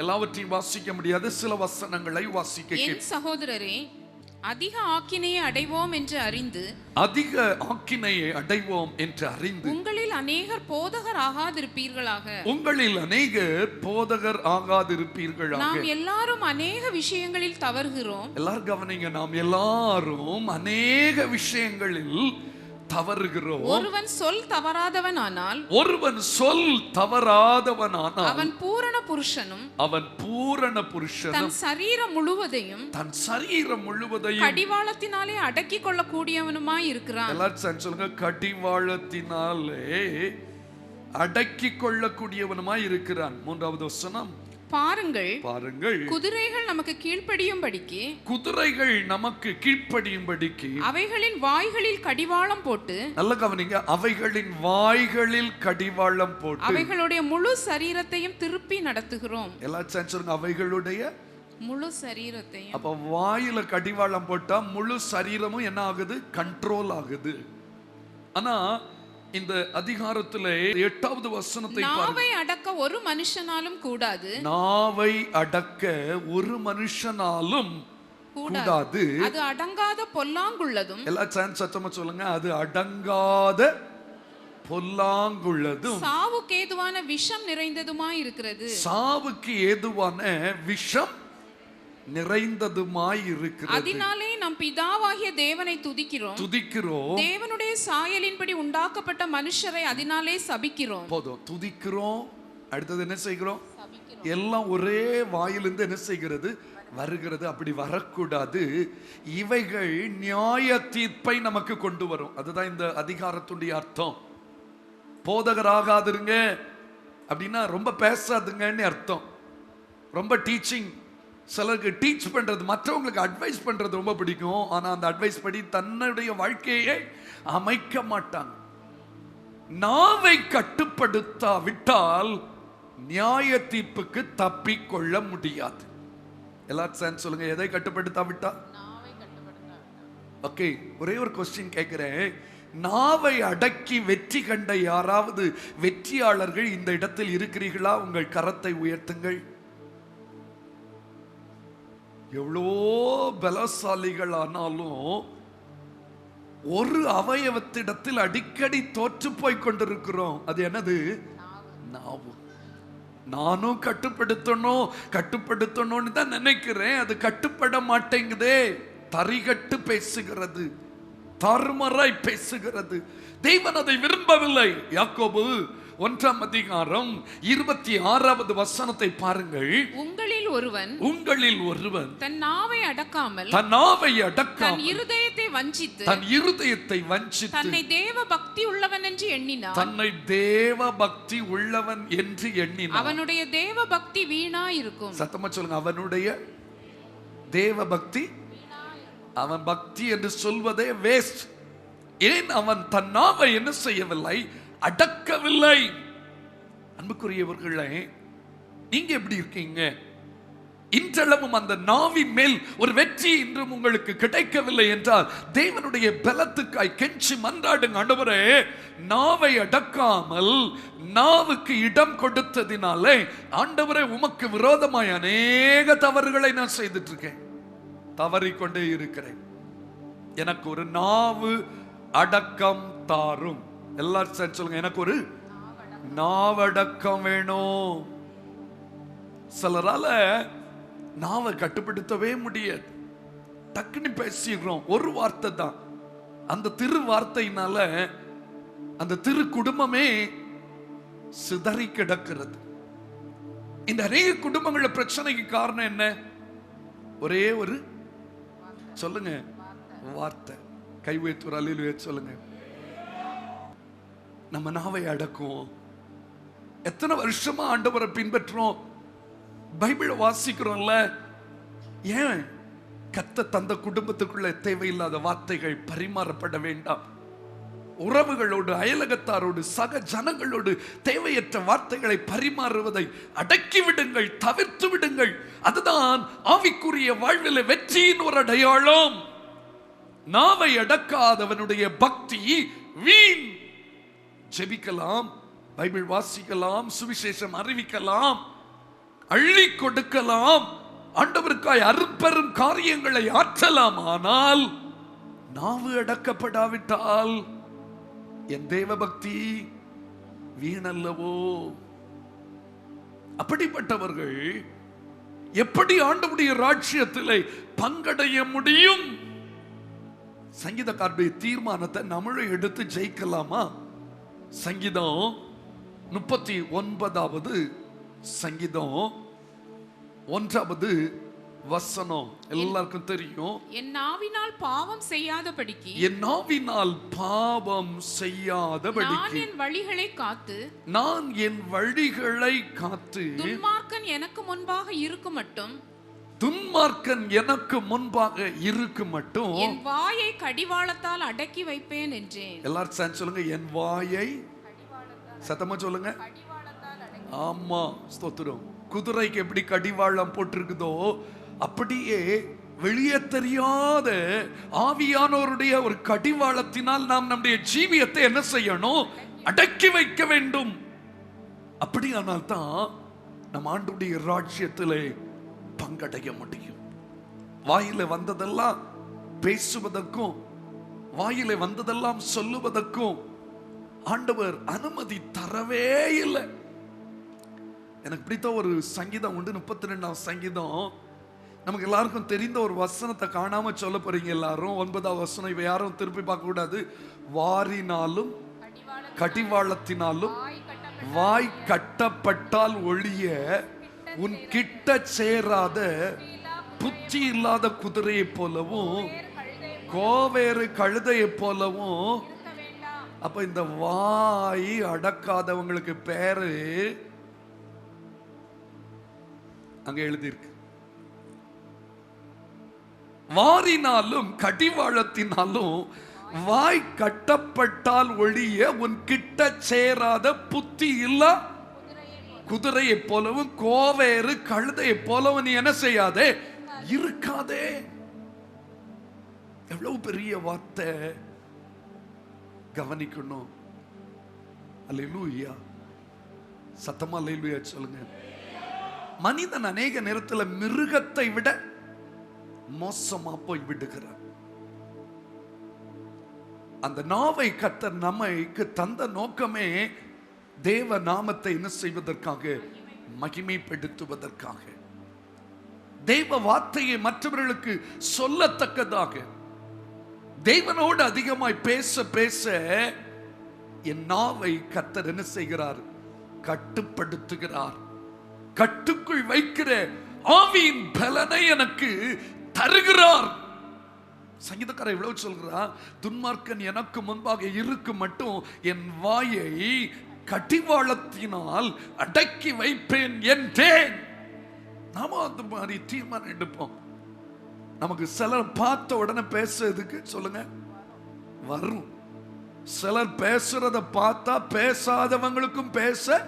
எல்லாவற்றையும் வாசிக்க முடியாது, சில வசனங்களை வாசிக்க. என் சகோதரரே, அதிக ஆக்கினையை அடைவோம் என்று அறிந்து, அதிக ஆக்கினையை அடைவோம் என்று அறிந்து, உங்களில் அநேகர் போதகர் ஆகாதிருப்பீர்களாக. உங்களில் அநேகர் போதகர் ஆகாதிருப்பீர்களாக. நாம் எல்லாரும் அநேக விஷயங்களில் தவறுகிறோம். எல்லாரும் கவனிங்க, நாம் எல்லாரும் அநேக விஷயங்களில் தவறுகிறோம். ஒருவன் சொல் தவறாதவனானால், ஒருவன் சொல் தவறாதவனானால் அவன் பூரண புருஷனும், அவன் பூரண புருஷனும் தன் சரீரம் முழுவதையும், தன் சரீரம் முழுவதையும் கடிவாளத்தினாலே அடக்கிக் கொள்ள கூடியவனுமாய் இருக்கிறான். எல்லாரும் சொல்லுங்க, கடிவாளத்தினாலே அடக்கிக் கொள்ளக்கூடியவனுமாய் இருக்கிறான். 3வது வசனம் பாருங்கள், பாருங்கள், குதிரைகள் நமக்கு கீழ்ப்படியும்படிக்கு, குதிரைகள் நமக்கு கீழ்ப்படியும்படிக்கு அவைகளின் வாய்களில் கடிவாளம் போட்டு, நல்ல கவனிங்க, அவைகளின் வாய்களில் கடிவாளம் போட்டு அவைகளுடைய முழு சரீரத்தையும் திருப்பி நடத்துகிறோம். எல்லாரும் சொல்லுங்க, அவைகளுடைய முழு சரீரத்தையும். அப்ப வாயில கடிவாளம் போட்டா முழு சரீரமும் என்ன ஆகுது? கண்ட்ரோல் ஆகுது. ஆனா இந்த அதிகாரத்திலே 8வது வசனத்தை நாவை அடக்க ஒரு மனுஷனாலும் கூடாது. நாவை அடக்க ஒரு மனுஷனாலும் கூடாது. அது அடங்காத பொல்லாங்குள்ளதும். எல்லா சான்ஸ் சத்தமா சொல்லுங்க. அது அடங்காத பொல்லாங்குள்ளதும் சாவுக்கு ஏதுவான விஷம் நிறைந்ததுமாய் இருக்கிறது. சாவுக்கு ஏதுவான விஷம் நிறைந்ததுமாய் இருக்கிறது. அதனாலே நம் பிதாவாகிய தேவனை துதிக்கிறோம். தேவனுடைய சாயலின்படி உண்டாக்கப்பட்ட மனுஷரை அதனாலே சபிக்கிறோம். போதும், துதிக்கிறோம். அடுத்தது என்ன செய்கிறோம்? எல்லாம் ஒரே வாயிலிருந்து என்ன செய்கிறது? வருகிறது. அப்படி வரக்கூடாது. இவைகள் நியாய தீர்ப்பை நமக்கு கொண்டு வரும். அதுதான் இந்த அதிகாரத்துடைய அர்த்தம். போதகராகாதிருங்க அப்படின்னா ரொம்ப பேசாதுங்கன்னு அர்த்தம். ரொம்ப டீச்சிங், சிலருக்கு டீச் பண்றது, மற்றவங்களுக்கு அட்வைஸ் பண்றது ரொம்ப பிடிக்கும். ஆனா அந்த அட்வைஸ் படி தன்னுடைய வாழ்க்கையை அமைக்க மாட்டாங்க. நாவை கட்டுப்படுத்தாவிட்டால் நியாய தீர்ப்புக்கு தப்பிக்கொள்ள முடியாது. எல்லாரும் சேர்ந்து சொல்லுங்க. எதை கட்டுப்படுத்தாவிட்டா? ஓகே, ஒரே ஒரு கொஸ்டின் கேட்கிறேன். நாவை அடக்கி வெற்றி கண்ட யாராவது வெற்றியாளர்கள் இந்த இடத்தில் இருக்கிறீர்களா? உங்கள் கரத்தை உயர்த்துங்கள். எவ்வளோ பலசாலிகள் ஆனாலும் ஒரு அவயவத்திடத்தில் அடிக்கடி தோற்று போய் கொண்டிருக்கிறோம். அது என்னது? நாவு. நானும் கட்டுப்படுத்தணும்னு தான் நினைக்கிறேன். அது கட்டுப்பட மாட்டேங்குதே. தரிகட்டு பேசுகிறது, தருமராய் பேசுகிறது. தேவன் அதை விரும்பவில்லை. யாக்கோபு 1ஆம் அதிகாரம் 26வது வசனத்தை பாருங்கள். உங்களில் ஒருவன் தன் நாவை அடக்காமல் தன் இருதயத்தை வஞ்சித்து தன்னை தேவ பக்தி உள்ளவன் என்று எண்ணினான். அவனுடைய தேவ பக்தி வீணா இருக்கும். சத்தமா சொல்லுங்க. அவனுடைய தேவ பக்தி, அவன் பக்தி என்று சொல்வதே வேஸ்ட். ஏன்? அவன் தன் நாவை என்ன செய்யவில்லை? அடக்கவில்லை. அன்புக்குரியவர்களே, நீங்க எப்படி இருக்கீங்க? இன்றளவும் அந்த நாவின் மேல் ஒரு வெற்றி இன்றும் உங்களுக்கு கிடைக்கவில்லை என்றால் தேவனுடைய பலத்துக்காய் கெஞ்சி மன்றாடுங்க. ஆண்டவரே, நாவை அடக்காமல் நாவுக்கு இடம் கொடுத்ததினாலே ஆண்டவரே உமக்கு விரோதமாய் அநேக தவறுகளை நான் செய்துட்டு இருக்கேன், தவறிக்கொண்டே இருக்கிறேன். எனக்கு ஒரு நாவு அடக்கம் தாரும். எல்லாரும் சொல்லுங்க. எனக்கு ஒரு நாவடக்கம் வேணும். சிலரால நாவை கட்டுப்படுத்தவே முடியாது. டக்குன்னு பேசிடுறோம். ஒரு வார்த்தை தான். அந்த திரு வார்த்தையினால அந்த திரு குடும்பமே சிதறி கிடக்கிறது. இந்த அநேக குடும்பங்கள பிரச்சனைக்கு காரணம் என்ன? ஒரே ஒரு சொல்லுங்க வார்த்தை. கை உயர்த்து, அல்லேலூயா சொல்லுங்க. நம்ம நாவை அடக்கும். எத்தனை வருஷமா ஆண்டவரை பின்பற்றோம், பைபிளை வாசிக்கிறோம்ல. ஏன் கத்த தந்த குடும்பத்துக்குள்ள தேவையில்லாத வார்த்தைகள் பரிமாறப்பட வேண்டாம்? உறவுகளோடு, அயலகத்தாரோடு, சக ஜனங்களோடு தேவையற்ற வார்த்தைகளை பரிமாறுவதை அடக்கி விடுங்கள், தவிர்த்து விடுங்கள். அதுதான் ஆவிக்குரிய வாழ்வில் வெற்றியின் ஒரு அடையாளம். நாவை அடக்காதவனுடைய பக்தி வீண். ஜெபிக்கலாம், பைபிள் வாசிக்கலாம், சுவிசேஷம் அறிவிக்கலாம், அள்ளி கொடுக்கலாம், ஆண்டவருக்காய் அரும்பெரும் காரியங்களை ஆற்றலாம். ஆனால் நாவு அடக்கப்படாவிட்டால் என் தேவ பக்தி வீணல்லவோ? அப்படிப்பட்டவர்கள் எப்படி ஆண்டவருடைய ராஜ்யத்திலே பங்கடைய முடியும்? சங்கீதக்காரருடைய தீர்மானத்தை நம்மளும் எடுத்து ஜெயிக்கலாமா? சங்கீதம் 39வது சங்கீதம் 1வது வசனம் எல்லாருக்கும் தெரியும். என் நாவினால் பாவம் செய்யாதபடிக்கு நான் என் வழிகளை காத்து துன்மார்க்கன் எனக்கு முன்பாக இருக்கும் மட்டும் என் வாயை கடிவாளத்தால் அடக்கி வைப்பேன் என்றேன். எல்லாரும் சொல்லுங்க. என் வாயை சத்தமா சொல்லுங்க. ஆமா, ஸ்தோத்திரம். குதிரைக்கு எப்படி கடிவாளம் போட்டிருக்குதோ அப்படியே வெளியே தெரியாத ஆவியானவருடைய ஒரு கடிவாளத்தினால் நாம் நம்முடைய ஜீவியத்தை என்ன செய்யணும்? அடக்கி வைக்க வேண்டும். அப்படியானால் தான் நம் ஆண்டுடைய ராஜ்யத்திலே பங்கடைய முடியும். வாயில வந்ததெல்லாம் பேசுவதற்கும் வாயில வந்ததெல்லாம் சொல்லுவதற்கும் ஆண்டவர் அனுமதி தரவே இல்லை. எனக்கு பிடித்த ஒரு சங்கீதம் உண்டு, 32ஆம் சங்கீதம். நமக்கு எல்லாருக்கும் தெரிந்த ஒரு வசனத்தை காணாம சொல்ல போறீங்க எல்லாரும். 9ஆம் வசனம். இவை யாரும் திருப்பி பார்க்க கூடாது. வாரினாலும் கடிவாளத்தினாலும் வாய் கட்டப்பட்டால் ஒழிய உன் கிட்ட சேராத புத்தி இல்லாத குதிரையை போலவும் கோவேறு கழுதையை போலவும். அப்ப இந்த வாய் அடக்காதவங்களுக்கு பேரு அங்க எழுதியிருக்கு. வாரினாலும் கடிவாளத்தினாலும் வாய் கட்டப்பட்டால் ஒழிய உன் கிட்ட சேராத புத்தி இல்ல குதிரையை போலவும் கோவேறு கழுதையை போலவும் நீ என்ன செய்யாதே, இருக்காதே. எவ்வளவு பெரிய வார்த்தை, கவனிக்கணும். அல்லேலூயா. சத்தமா அல்லேலூயா சொல்லுங்க. மனிதன் அநேக நேரத்தில் மிருகத்தை விட மோசமா போய் விடுகிறார். அந்த நாவை கர்த்தர் நமக்கு தந்த நோக்கமே தேவ நாமத்தை என்ன செய்வதற்காக, மகிமைப்படுத்துவதற்காக. தேவ வார்த்தையை மற்றவர்களுக்கு சொல்லத்தக்கதாக. தேவனோடு அதிகமாய் பேச பேச என் நாவை கர்த்தர் என்ன செய்கிறார்? கட்டுப்படுத்துகிறார். கட்டுக்குள் வைக்கிற ஆவியின் பலனை எனக்கு தருகிறார். சங்கீதக்காரர் இவ்வளவு சொல்கிறார், துன்மார்க்கன் எனக்கு முன்பாக இருக்கு மட்டும் என் வாயை கடிவாளத்தினால் அடக்கி வைப்பேன் என்றேன். நாம அந்த மாதிரி தீர்மானம் எடுப்போம். நமக்கு சிலர் பார்த்த உடனே பேசுறதுக்கு சொல்லுங்க வரும். சிலர் பேசுறத பார்த்தா பேசாதவங்களுக்கும் பேச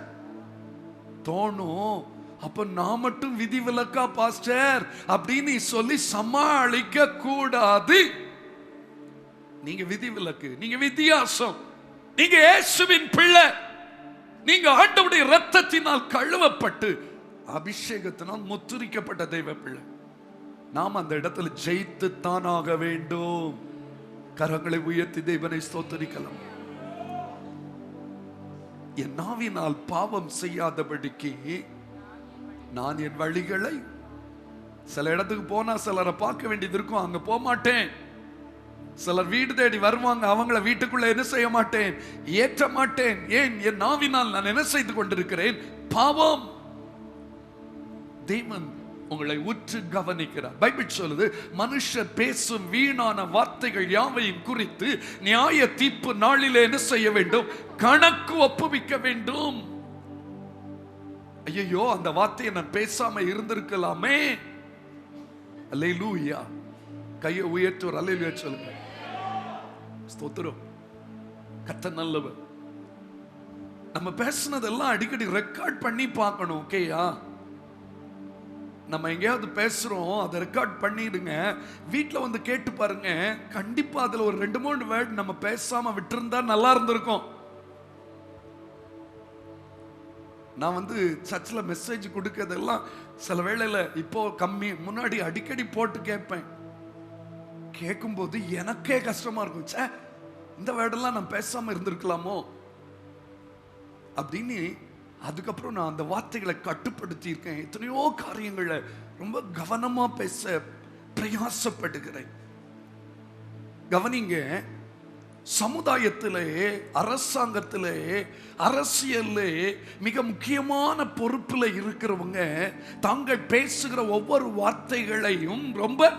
தோணும். அப்ப நான் மட்டும் விதிவிலக்கா பாஸ்டர் அப்படின்னு சொல்லி சமாளிக்க கூடாது. நீங்க விதிவிலக்கு, நீங்க வித்தியாசம், நீங்க இயேசுவின் பிள்ளை, நீங்க ஆண்டவருடைய இரத்தத்தினால் கழுவப்பட்டு அபிஷேகத்தினால் முத்திரிக்கப்பட்ட தெய்வ பிள்ளை. நாம் அந்த இடத்துல ஜெயித்து தானாக வேண்டும். கரங்களை உயர்த்தி தேவனை ஸ்தோத்திரிக்கலாம். என் நாவினால் பாவம் செய்யாதபடிக்கு நான் என் வழிகளை, சில இடத்துக்கு போனா சிலரை பார்க்க வேண்டியது இருக்கும், அங்க போக மாட்டேன். சிலர் வீடு தேடி வருவாங்க, அவங்கள வீட்டுக்குள்ள என்ன செய்ய மாட்டேன், ஏற்ற மாட்டேன். ஏன்? என் நாவினால் நான் என்ன செய்து கொண்டிருக்கிறேன்? பாவம். தேவன் உங்களை உற்று கவனிக்கிறார். பைபிள் சொல்லுது, மனுஷர் பேசும் வீணான வார்த்தைகள் யாவையும் குறித்து நியாய தீர்ப்பு நாளிலே என்ன செய்ய வேண்டும்? கணக்கு ஒப்புவிக்க வேண்டும். ஐயோ, அந்த வார்த்தையை நான் பேசாம இருந்திருக்கலாமே. அல்லேலூயா. கையை உயர்த்துவர். அல்லேலூயா சொல்லுங்க. ஸ்தோத்திரம். கர்த்தர் நல்லவர். நம்ம பேசுனதெல்லாம் அடிக்கடி ரெக்கார்ட் பண்ணி பார்க்கணும். ஓகேயா? நம்ம எங்கேயாவது பேசுறோம், அதை ரெக்கார்ட் பண்ணிடுங்க. வீட்டில் வந்து கேட்டு பாருங்க. கண்டிப்பா அதுல ஒரு 2-3 வேர்ட் நம்ம பேசாம விட்டுருந்தா நல்லா இருந்திருக்கும். நான் வந்து சர்ச்சில் மெசேஜ் கொடுக்கறதெல்லாம் சில வேளையில இப்போ கம்மி, முன்னாடி அடிக்கடி போட்டு கேட்பேன். கேட்கும்போது எனக்கே கஷ்டமா இருக்கும். சே, இந்த வேர்டெல்லாம் நான் பேசாம இருந்திருக்கலாமோ அப்படின்னு. அதுக்கப்புறம் நான் அந்த வார்த்தைகளை கட்டுப்படுத்தி இருக்கேன். எத்தனையோ காரியங்களை ரொம்ப கவனமா பேச பிரயாசப்படுகிறேன். கவனிங்க, சமுதாயத்திலே, அரசாங்கத்திலே, அரசியல்லே மிக முக்கியமான பொறுப்பில் இருக்கிறவங்க தாங்கள் பேசுகிற ஒவ்வொரு வார்த்தைகளையும் ரொம்ப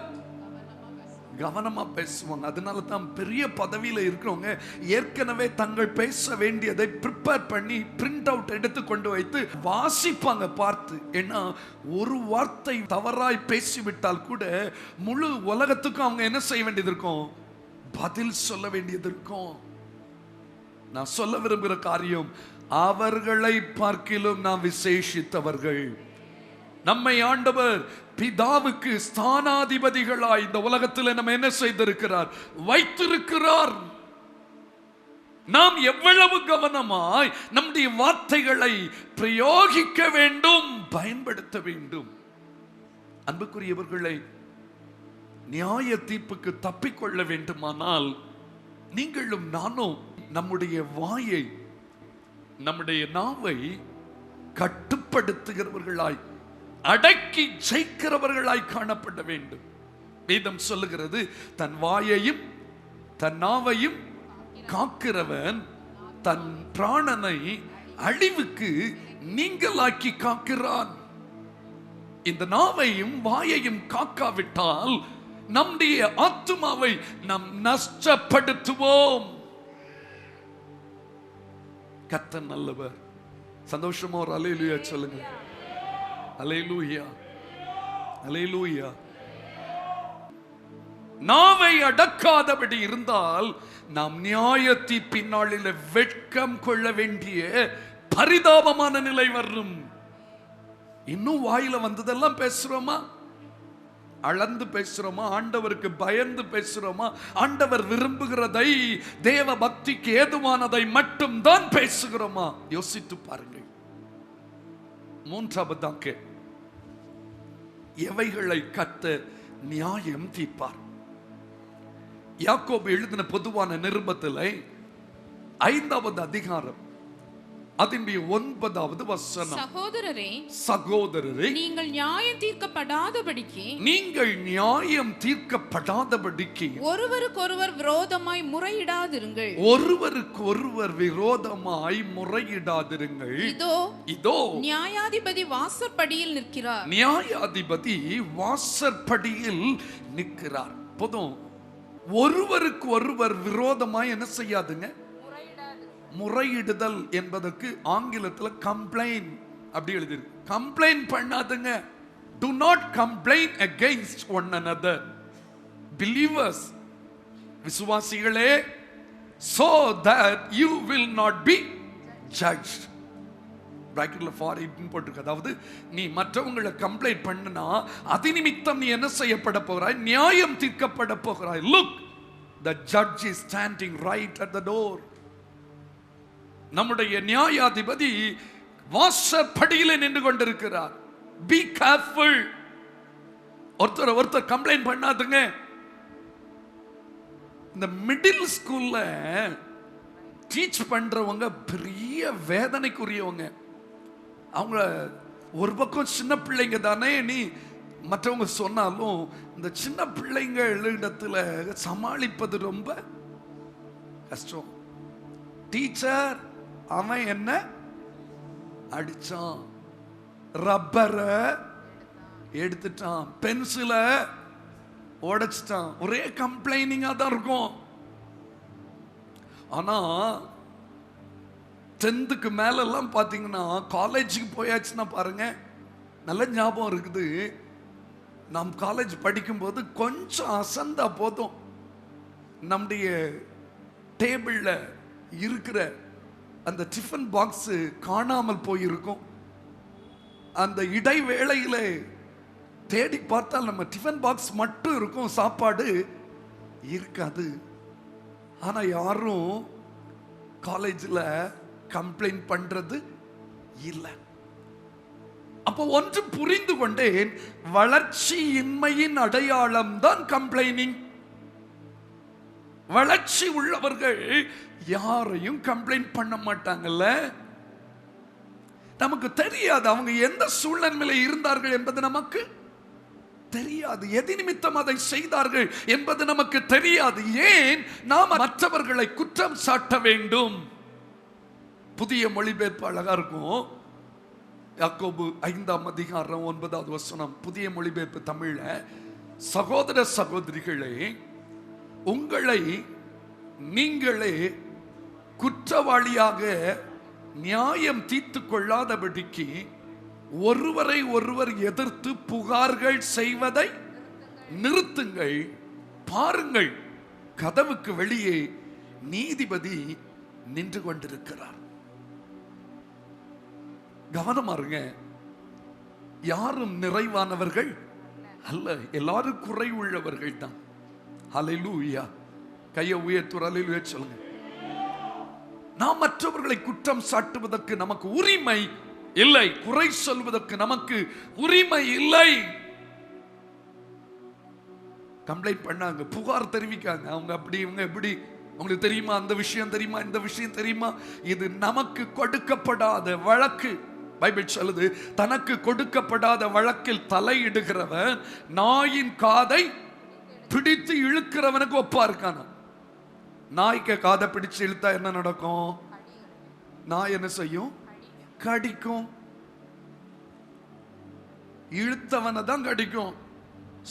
கவனமா பேசுவாங்க. அதனால தான் பெரிய பதவியில இருக்கிறவங்க ஏற்கனவே தங்கள் பேச வேண்டியதை ப்ரிப்பேர் பண்ணி பிரிண்ட் அவுட் எடுத்து கொண்டு வைத்து வாசிப்பாங்க பார்த்து. ஏன்னா ஒரு வார்த்தை தவறாய் பேசிவிட்டால் கூட முழு உலகத்துக்கும் அவங்க என்ன செய்ய வேண்டியது இருக்கும்? பதில் சொல்ல வேண்டியது இருக்கும். நான் சொல்ல விரும்புகிற காரியம், அவர்களை பார்க்கிலும் நாம் விசேஷித்தவர்கள். நம்மை ஆண்டவர் பிதாவுக்கு ஸ்தானாதிபதிகளாய் இந்த உலகத்தில் நம்ம என்ன செய்திருக்கிறார்? வைத்திருக்கிறார். நாம் எவ்வளவு கவனமாய் நம்முடைய வார்த்தைகளை பிரயோகிக்க வேண்டும், பயன்படுத்த வேண்டும். அன்புக்குரியவர்களை, நியாய தீர்ப்புக்கு தப்பிக்கொள்ள வேண்டுமானால் நீங்களும் நானும் நம்முடைய வாயை, நம்முடைய நாவை கட்டுப்படுத்துகிறவர்களாய், அடக்கி ஜெயிக்கிறவர்களாய் காணப்பட வேண்டும். வேதம் சொல்லுகிறது, தன் வாயையும் தன் நாவையும் காக்கிறவன் தன் பிராணனை அழிவுக்கு நீங்களாக்கி காக்கிறான். இந்த நாவையும் வாயையும் காக்காவிட்டால் நம்முடைய ஆத்துமாவை நாம் நஷ்டப்படுத்துவோம். கர்த்தர் நல்லவர். சந்தோஷமா ஒரு அல்லேலூயா சொல்லுங்க. அல்லேலூயா, அல்லேலூயா. நாவை அடக்காதபடி இருந்தால் நாம் நியாய தீர்ப்பின் நாளில் வெட்கம் கொள்ள வேண்டிய பரிதாபமான நிலை வரும். இன்னும் வாயில வந்ததெல்லாம் பேசுறோமா? அளந்து பேசுறோமா? ஆண்டவருக்கு பயந்து பேசுறோமா? ஆண்டவர் விரும்புகிறதை, தேவ பக்திக்கு ஏதுவானதை மட்டும் தான் பேசுகிறோமா? யோசித்து பாருங்கள். மூன்றாவதாக, எவைகளை கர்த்தர் நியாயம் தீர்ப்பார்? யாக்கோபு எழுதின பொதுவான நிருபத்தில் 5வது அதிகாரம் அதனுடைய 9வது வசனம். சகோதரரே, நீங்கள் நியாயம் தீர்க்கப்படாதபடிக்கு ஒருவருக்கொருவர் விரோதமாய் முறையிடாதிருங்கள். ஒருவருக்கொருவர் விரோதமாய் முறையிடாதிருங்கள். இதோ நியாயாதிபதி வாசற்படியில் நிற்கிறார். நியாயாதிபதி வாசற்படியில் நிற்கிறார். போதும். ஒருவருக்கு ஒருவர் விரோதமாய் என்ன செய்யாதுங்க? முறையிடுதல் என்பதற்கு ஆங்கிலத்தில் கம்ப்ளைன் அப்படி எழுதிருக்கு. Complain பண்ணாதுங்க. Do not complain against one another. Believers, விசுவாசிகளே, so that you will not be judged. பிராக்கெட்ல ஃபார் இட்னு போட்டுருக்கு. அதாவது நீ மற்றவங்களை கம்ப்ளைண்ட் பண்ணுனா அது நிமித்தம் நீ என்ன செய்யப்பட போகிறாய்? நியாயம் தீர்க்கப்பட போகிறாய். Look, the judge is standing right at the door. நம்முடைய நியாயாதிபதி வாசற்படியில் நின்று கொண்டிருக்கிறார். Be careful. ஒருத்தர் கம்ப்ளைண்ட் பண்ணாதுங்க. இந்த மிடில் ஸ்கூல்ல டீச் பண்றவங்க பெரிய வேதனைக்குரியவங்க. அவங்க ஒரு பக்கம் சின்ன பிள்ளைங்க தானே, நீ மற்றவங்க சொன்னாலும் இந்த சின்ன பிள்ளைங்க இடத்துல சமாளிப்பது ரொம்ப கஷ்டம். டீச்சர் அவன் என்ன அடிச்சான், ரப்பரை எடுத்துட்டான், பென்சிலை உடைச்சிட்டான், ஒரே கம்ப்ளைனிங்கா தான் இருக்கும். ஆனா 10க்கு மேலெல்லாம் பார்த்தீங்கன்னா, காலேஜுக்கு போயாச்சுன்னா பாருங்க, நல்ல ஞாபகம் இருக்குது. நாம் காலேஜ் படிக்கும்போது கொஞ்சம் அசந்தா போதும், நம்முடைய டேபிளில் இருக்கிற அந்த டிஃபன் பாக்ஸ் காணாமல் போயிருக்கும். அந்த இடைவேளையில் தேடி பார்த்தால் நம்ம டிஃபன் பாக்ஸ் மட்டும் இருக்கும், சாப்பாடு இருக்காது. ஆனால் யாரும் காலேஜில் கம்ப்ளைண்ட் பண்றது இல்லை. அப்போ ஒன்று புரிந்து கொண்டேன், வளர்ச்சியின்மையின் அடையாளம் தான் கம்ப்ளைனிங். வளர்ச்சி உள்ளவர்கள் யாரையும் கம்ப்ளைண்ட் பண்ண மாட்டாங்கல்ல. நமக்கு தெரியாது அவங்க எந்த சூழ்நிலையில இருந்தார்கள் என்பது நமக்கு தெரியாது. எது நிமித்தம் அதை செய்தார்கள் என்பது நமக்கு தெரியாது. ஏன் நாம் மற்றவர்களை குற்றம் சாட்ட வேண்டும்? புதிய மொழிபெயர்ப்பு அழகா இருக்கும். யாக்கோபு 5ஆம் அதிகாரம் 9வது வசனம், புதிய மொழிபெயர்ப்பு தமிழ்ல, சகோதர சகோதரிகளே, உங்களை நீங்களே குற்றவாளியாக நியாயம் தீர்த்து கொள்ளாதபடிக்கு ஒருவரை ஒருவர் எதிர்த்து புகார்கள் செய்வதை நிறுத்துங்கள். பாருங்கள், கதவுக்கு வெளியே நீதிபதி நின்று கொண்டிருக்கிறார். கவனமா இருங்க. யாரும் நிறைவானவர்கள் அல்ல, எல்லாரும் குறை உள்ளவர்கள் தான். ஹல்லேலூயா. கையை உயர்த்துற ஹல்லேலூயா சொல்லுங்க. நாம் மற்றவர்களை குற்றம் சாட்டுவதற்கு நமக்கு உரிமை இல்லை, குறை சொல்வதற்கு நமக்கு உரிமை இல்லை. கம்ப்ளைண்ட் பண்ணாங்க, புகார் தெரிவிக்காங்க, அவங்க அப்படி இவங்க எப்படி, உங்களுக்கு தெரியுமா அந்த விஷயம் தெரியுமா, இந்த விஷயம் தெரியுமா, இது நமக்கு கொடுக்கப்படாத வழக்கு. பைபிள் சொல்லுது, தனக்கு கொடுக்கப்படாத வழக்கில் தலையிடுகிறவன் நாயின் காதை பிடித்து இழுக்கிறவனுக்கு ஒப்பா இருக்கான. நாய்க்கு காதை பிடிச்சு இழுத்தா என்ன நடக்கும்? நாய் என்ன செய்யும்? கடிக்கும். இழுத்தவனை தான் கடிக்கும்,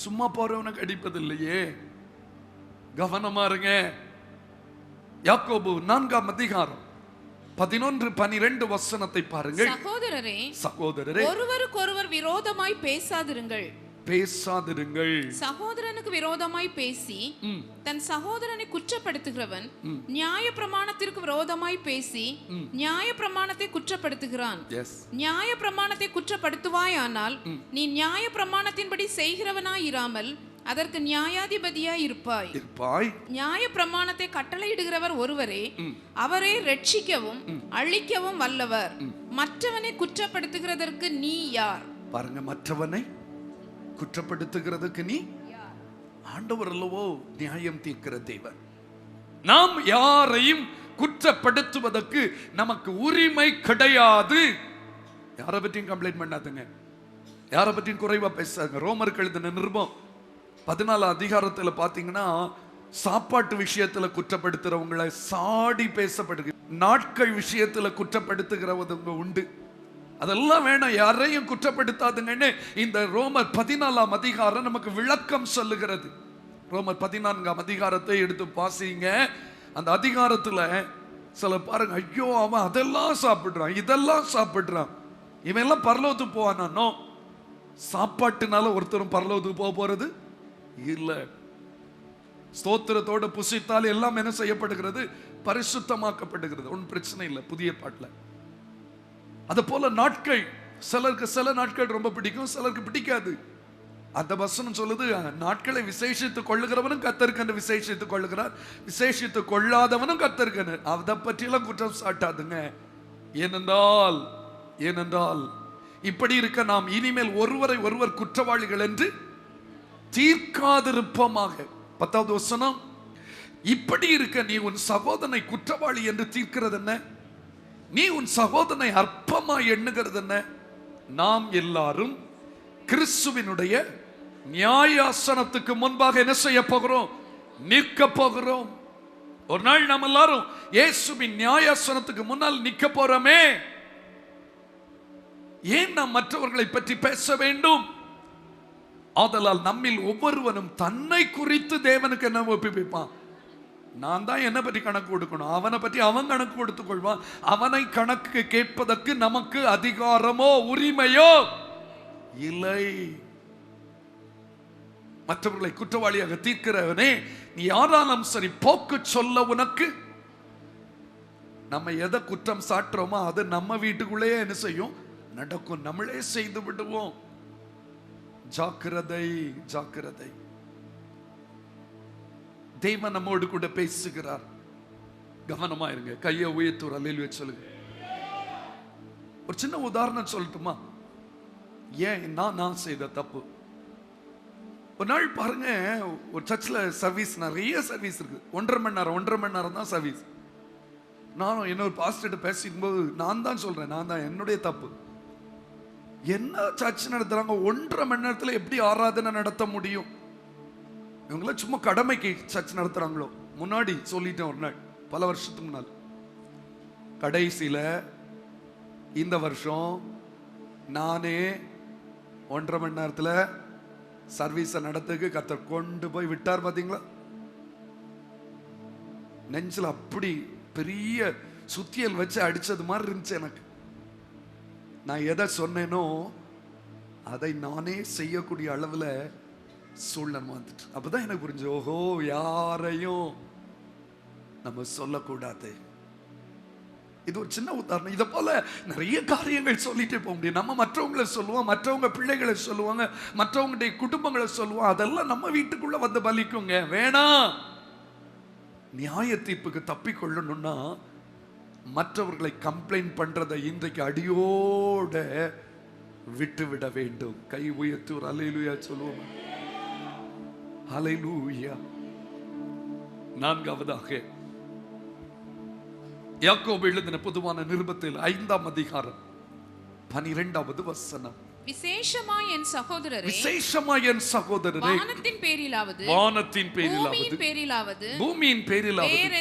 சும்மா போறவனை கடிப்பது இல்லையே. கவனமா இருங்க. யாக்கோபு 4ஆம் அதிகாரம் 11-12 வசனத்தை பாருங்கள். சகோதரரே, சகோதரரே, ஒருவருக்கொருவர் விரோதமாய் பேசாதிருங்கள். சகோதரனுக்கு விரோதமாய் பேசி தன் சகோதரனை குற்றப்படுத்துகிறவன் நியாய பிரமாணத்திற்கு விரோதமாய் பேசி நியாய பிரமாணத்தை குற்றப்படுத்துகிறான். நியாய பிரமாணத்தை குற்றப்படுத்துவாயானால் நீ நியாய பிரமாணத்தின்படி செய்கிறவனாயிராமல் அதற்கு நியாயாதிபதியாய் இருப்பாய். நியாய பிரமாணத்தை கட்டளையிடுகிறவர் ஒருவரே, அவரே ரட்சிக்கவும் அழிக்கவும் வல்லவர். மற்றவனை குற்றப்படுத்துகிறதற்கு நீ யார்? பாருங்க, மற்றவனை குற்றப்படுத்துகிறதுக்கு நீ ஆண்டவர் அல்லவோ நியாயம் தீர்க்கிற தேவன். நாம் யாரையும் குற்றப்படுத்துவதற்கு நமக்கு உரிமை கிடையாது. யாரை பற்றியும் கம்ப்ளைண்ட் பண்ணாதுங்க, யாரை பற்றியும் குறைவா பேசாதுங்க. ரோமருக்கு எழுதின நிருபம் 14 அதிகாரத்தில் பார்த்தீங்கன்னா சாப்பாட்டு விஷயத்துல குற்றப்படுத்துறவங்களை சாடி பேசப்படுது. நாட்கள் விஷயத்துல குற்றப்படுத்துகிறவங்க உண்டு. அதெல்லாம் வேணாம், யாரையும் குற்றப்படுத்தாதுங்கன்னு இந்த ரோமர் 14ஆம் அதிகாரம் நமக்கு விளக்கம் சொல்லுகிறது. ரோமர் 14ஆம் அதிகாரத்தை எடுத்து பாசிங்க. அந்த அதிகாரத்துல சில பாருங்க, ஐயோ அவன் அதெல்லாம் சாப்பிடுறான், இதெல்லாம் சாப்பிடுறான், இவன் எல்லாம் பரலோகத்துக்கு போவானோ? சாப்பாட்டுனால ஒருத்தரும் பரலோகத்துக்கு போக போறது இல்ல. ஸ்தோத்திரத்தோட புசித்தால் எல்லாம் என்ன செய்யப்படுகிறது? பரிசுத்தமாக்கப்படுகிறது. ஒன்றும் பிரச்சனை இல்லை புதிய பாட்டுல. அது போல நாட்கள், சிலருக்கு சில நாட்கள் ரொம்ப பிடிக்கும், சிலருக்கு பிடிக்காது. அந்த வசனம் சொல்லுது, நாட்களை விசேஷித்துக் கொள்ளுகிறவனும் கர்த்தருக்கு விசேஷித்துக் கொள்ளுகிறார், விசேஷித்துக் கொள்ளாதவனும் கர்த்தருக்கு. அதை பற்றியெல்லாம் குற்றம் சாட்டாதுங்க. ஏனென்றால் இப்படி இருக்க நாம் இனிமேல் ஒருவரை ஒருவர் குற்றவாளிகள் என்று தீர்க்காதிருப்போமாக. 10வது வசனம், இப்படி இருக்க நீ உன் சகோதரனை குற்றவாளி என்று தீர்க்கிறது என்ன? நீ உன் சகோதரனை அற்பமாய் எண்ணுகிறது என்ன? நாம் எல்லாரும் கிறிஸ்துவினுடைய நியாயாசனத்துக்கு முன்பாக என்ன செய்ய போகிறோம்? நிற்க போகிறோம். ஒரு நாள் நாம் எல்லாரும் இயேசுவின் நியாயாசனத்துக்கு முன்னால் நிற்க போறோமே. ஏன் நாம் மற்றவர்களை பற்றி பேச வேண்டும்? ஆதலால் நம்மில் ஒவ்வொருவனும் தன்னை குறித்து தேவனுக்கு என்ன ஒப்புவிப்பான்? நான் தான் என்ன பற்றி கணக்கு கொடுக்கணும், அவனை பற்றி அவன் கணக்கு கொடுத்துக் கொள்வான். அவனை கணக்கு கேட்பதற்கு நமக்கு அதிகாரமோ உரிமையோ இல்லை. மற்றவர்களை குற்றவாளியாக தீர்க்கிறவனே, நீ யாராலும் சரி போக்கு சொல்ல உனக்கு. நம்ம எதை குற்றம் சாட்டுறோமோ அது நம்ம வீட்டுக்குள்ளேயே என்ன செய்யும்? நடக்கும். நம்மளே செய்து விடுவோம். ஜாக்கிரதை, ஜாக்கிரதை. தேவன் நம்மோடு கூட பேசுகிறார். கவனமா இருங்க. கையை உயர்த்துற அல்லேலூயா சொல்லுங்க. ஒரு சின்ன உதாரணம் சொல்லட்டுமா? ஏன் நான் செய்த தப்பு. ஒரு நாள் பாருங்க, ஒரு சர்ச்சில் சர்வீஸ், நிறைய சர்வீஸ் இருக்கு. 1.5 மணி நேரம் தான் சர்வீஸ். நானும் இன்னொரு பாஸ்டர்கிட்ட பேசிக்கும் போது நான் தான் சொல்றேன், நான் தான் என்னுடைய தப்பு. என்ன சர்ச் நடத்துறாங்க, 1.5 மணி நேரத்தில் எப்படி ஆராதனை நடத்த முடியும்? இவங்கள சும்மா கடமைக்கு சர்ச் நடத்துறாங்களோ? முன்னாடி சொல்லிட்டேன் ஒரு நாள், பல வருஷத்துக்கு முன்னால். கடைசியில இந்த வருஷம் நானே 1.5 மணி நேரத்தில் சர்வீஸை நடத்துக்கு கர்த்தர் கொண்டு போய் விட்டார். பாத்தீங்களா? நெஞ்சில் அப்படி பெரிய சுத்தியல் வச்சு அடிச்சது மாதிரி இருந்துச்சு எனக்கு. நான் எதை சொன்னேனோ அதை நானே செய்யக்கூடிய அளவில் சூழ்நிலை வந்துட்டு. அப்பதான் எனக்கு புரிஞ்சு, ஓஹோ, யாரையும் நம்ம சொல்லக்கூடாது. இது ஒரு சின்ன உதாரணம். இதை போல நிறைய காரியங்கள் சொல்லிட்டே போக முடியும். நம்ம மற்றவங்களை சொல்லுவோம், மற்றவங்க பிள்ளைகளை சொல்லுவாங்க, மற்றவங்களுடைய குடும்பங்களை சொல்லுவோம். அதெல்லாம் நம்ம வீட்டுக்குள்ள வந்து பலிக்குங்க. வேணாம். நியாய தீர்ப்புக்கு தப்பிக்கொள்ளணும்னா மற்றவர்களை கம்ப்ளைண்ட் பண்றதை இன்றைக்கு அடியோட விட்டு விட வேண்டும். கை உயர்த்தி ஒரு அல்லேலூயா சொல்லுவோம். அல்லேலூயா. நான்காவதாக யாக்கோபு எழுதின பொதுவான நிருபத்தில் 5ஆம் அதிகாரம் 12வது வசனம். விசேஷமாய் என் சகோதரரே, விசேஷமாய் என் சகோதரரே, வானத்தின் பேரிலாவது, வானத்தின் பேரிலாவது, பூமியின் பேரிலாவது, வேறு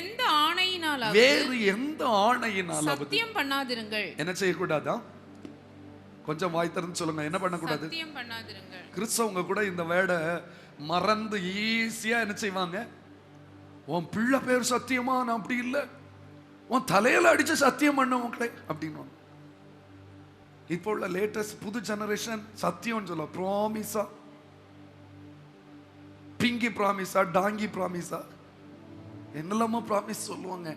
எந்த ஆணையினாலாவது சத்தியம் பண்ணாதிருங்கள். என்ன செய்யக்கூடாதா? கொஞ்சம் வாய் திறந்து சொல்லுங்க. என்ன பண்ணக்கூடாது? சத்தியம் பண்ணாதிருங்கள். கிறிஸ்தவங்க கூட இந்த வேர்டை மறந்து ஈஸியா என்ன செய்வாங்க? உன் பிள்ளை பேர் சத்தியமா? நான் அப்படி இல்லை. உன் தலையில அடிச்சு சத்தியம் பண்ண உங்களே அப்படின்னு. இப்போ உள்ள லேட்டஸ்ட் புது ஜெனரேஷன் சத்தியம் சொல்ல ப்ராமிஸா, பிங்கி ப்ராமிஸா, டாங்கி ப்ராமிஸா, என்னெல்லாமோ ப்ராமிஸ் சொல்லுவாங்க.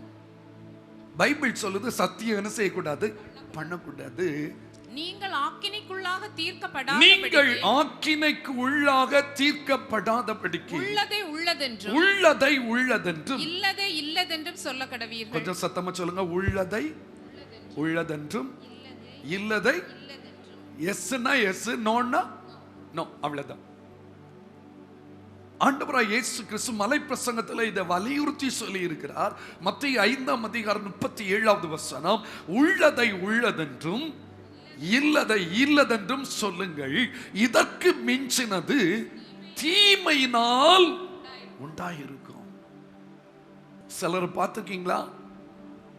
பைபிள் சொல்லுது சத்தியம் என்ன செய்யக்கூடாது? பண்ணக்கூடாது. நீங்கள் ஆக்கினைக்குள்ளாக தீர்க்கப்படாத, நீங்கள் ஆக்கினைக்கு உள்ளாக தீர்க்கப்படாதபடிக்கு உள்ளதை உள்ளதென்றும், உள்ளதை உள்ளதென்றும், இல்லதை இல்லதென்றும் சொல்ல கடவீர்கள். கொஞ்சம் சத்தமா சொல்லுங்க. உள்ளதை உள்ளதென்றும், இல்லதை எஸ்னா எஸ், நோன்னா நோ. அவ்வளவுதான். ஆண்டவராய் இயேசு கிறிஸ்து மலை பிரசங்கத்தில் இதை வலியுறுத்தி சொல்லி இருக்கிறார். மத்தேயு 5ஆம் அதிகாரம் 37வது வசனம். உள்ளதை உள்ளதென்றும் இல்லதை இல்லதென்றும் சொல்லுங்கள், இதற்கு மிஞ்சினது தீமையினால் உண்டாயிருக்கும். சிலர் பார்த்துக்கீங்களா?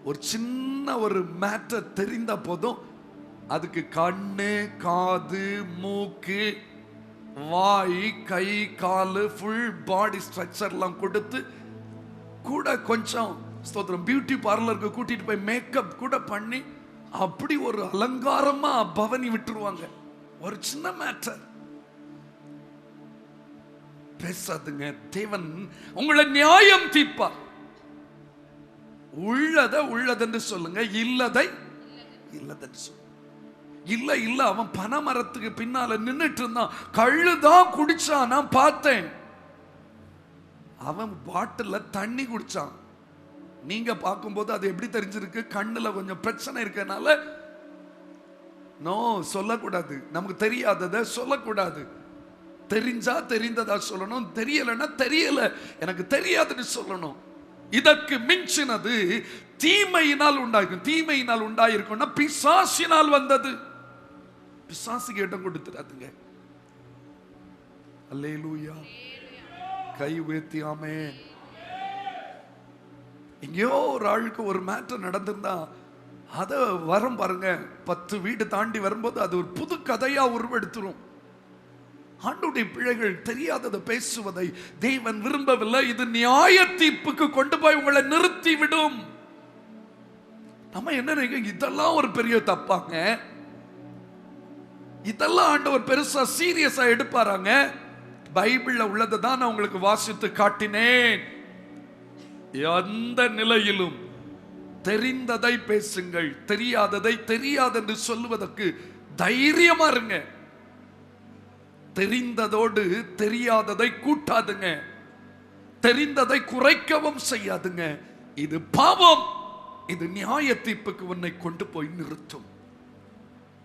ஒரு சின்ன ஒரு மேட்டர் தெரிந்த போதும் அதுக்கு கண்ணு, காது, மூக்கு, வாய், கை, காலு, ஃபுல் பாடி ஸ்ட்ரக்சர்லாம் கொடுத்து கூட கொஞ்சம் ஸ்தோத்திரம் பியூட்டி பார்லருக்கு கூட்டிட்டு போய் மேக்கப் கூட பண்ணி அப்படி ஒரு அலங்காரமா பவனி விட்டுருவாங்க. ஒரு சின்ன மேட்டர். பேசாதுங்க. தேவன் உங்களை நியாயம் தீர்ப்பார். உள்ளதை உள்ளதென்று சொல்லுங்க, இல்லதை இல்லதென்று சொல்லுங்க. இல்ல இல்ல அவன் பனைமரத்துக்கு பின்னால நின்னுட்டு இருந்தான், கள்ளுதான் குடிச்சான், நான் பார்த்தேன். அவன் பாட்டில தண்ணி குடிச்சான். நீங்க பார்க்கும்போது அது எப்படி தெரிஞ்சிருக்கு? கண்ணுல கொஞ்சம் பிரச்சனை இருக்கனால நோ சொல்லக்கூடாது. நமக்கு தெரியாததை சொல்லக்கூடாது. தெரிஞ்சா தெரிந்ததா சொல்லணும், தெரியலன்னா தெரியல, எனக்கு தெரியாதுன்னு சொல்லணும். இதற்கு மிஞ்சினது தீமையினால் உண்டாயிருக்கும். தீமையினால் உண்டாயிருக்கும்னா பிசாசினால் வந்தது. பிசாசுக்கு இடம் கொடுத்துறாதுங்க. அல்லேலூயா. கை உயர்த்தி ஆமென். எங்கேயோ ஒரு ஆளுக்கு ஒரு மேட்டர் நடந்திருந்தா அத வரும் பாருங்க, 10 வீடு தாண்டி வரும்போது அது ஒரு புது கதையா உருவெடுத்துரும். ஆண்டவருடைய பிள்ளைகள் தெரியாததை பேசுவதை தேவன் விரும்பவில்லை. இது நியாய தீர்ப்புக்கு கொண்டு போய் உங்களை நிறுத்தி விடும். நம்ம என்ன நினைக்கிறோம்? இதெல்லாம் ஒரு பெரிய தப்பாங்க, இதெல்லாம் ஆண்டவர் பெருசா சீரியஸா எடுப்பாராங்க. பைபிள்ல உள்ளதை தான் நான் உங்களுக்கு வாசித்து காட்டினேன். எந்த நிலையிலும் தெரிந்ததை பேசுங்கள், தெரியாததை தெரியாதென்று சொல்லுவதற்கு தைரியமா இருங்க. தெரிந்ததோடு தெரியாததை கூட்டாதுங்க, தெரிந்ததை குறைக்கவும் செய்யாதுங்க. இது பாவம். இது நியாய தீர்ப்புக்கு உன்னை கொண்டு போய் நிறுத்தும்.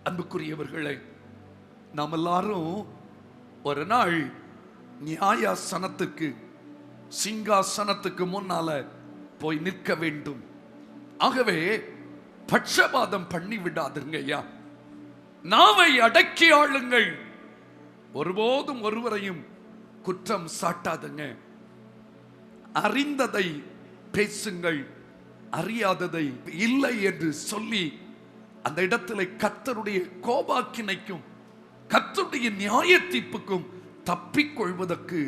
அன்புக்குரியவர்களே, நாம் எல்லாரும் ஒரு நாள் நியாயாசனத்துக்கு, சிங்காசனத்துக்கு முன்னால போய் நிற்க வேண்டும். ஆகவே பட்சபாதம் பண்ணி விடாதுங்க ஐயா. நாவை அடக்கி ஆளுங்கள். ஒருபோதும் ஒருவரையும் குற்றம் சாட்டாதுங்க. அறிந்ததை பேசுங்கள், அறியாததை இல்லை என்று சொல்லி அந்த இடத்துல கர்த்தருடைய கோபாக்கினைக்கும் கர்த்தருடைய நியாய தீர்ப்புக்கும் தப்பிக்கொள்வதற்கு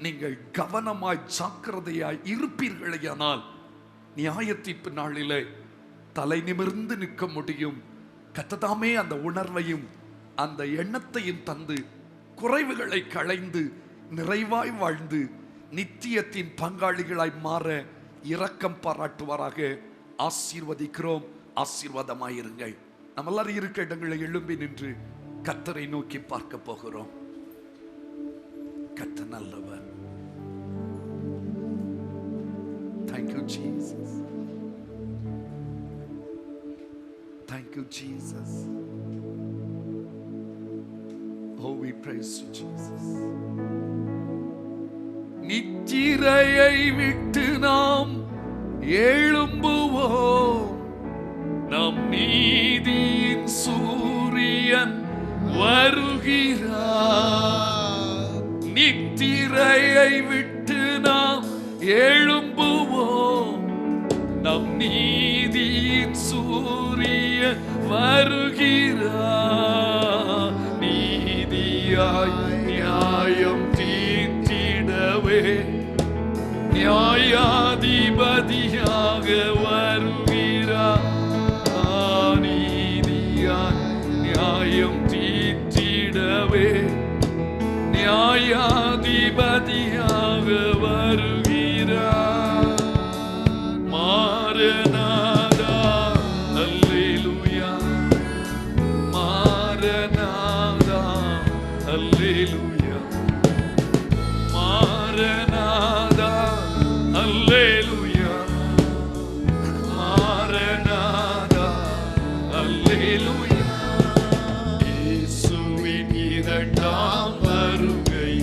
நீங்கள் கவனமாய் ஜாக்கிரதையாய் இருப்பீர்களேயானால் நியாய தீர்ப்பு நாளிலே தலை நிமிர்ந்து நிற்க முடியும். கர்த்ததாமே அந்த உணர்வையும் அந்த எண்ணத்தையும் தந்து குறைவுகளை களைந்து நிறைவாய் வாழ்ந்து நித்தியத்தின் பங்காளிகளாய் மாற இரக்கம் பாராட்டுவாராக. ஆசீர்வதிக்கிறோம். ஆசீர்வாதமாயிருங்கள். நம்ம எல்லாரும் இருக்க இடங்களை எழும்பி நின்று கர்த்தரை நோக்கி பார்க்க போகிறோம். கர்த்தர் நல்லவர். Thank you, Jesus. Thank you, Jesus. Oh, we praise you, Jesus. நித்திரையை விட்டு நாம் எழும்புவோம். நம் நீதியின் சூரியன் வருகிறார். நித்திரையை விட்டு நாம் எழும்புவோம். நம் நீதியின் சூரியன் வருகிறார். நீதியாய் நியாயம் தீர்த்திடவே நியாயாதிபதியாக வருகிறார். நீதியாய் நியாயம் தீர்த்திடவே நியாயாதிபதியாக வருகிறார். மாரநாதா அல்லேலூயா, மாரநாதா அல்லேலூயா, மாரநாதா அல்லேலூயா, மாரநாதா அல்லேலூயா. இயேசுவின் இரண்டாம் வருகை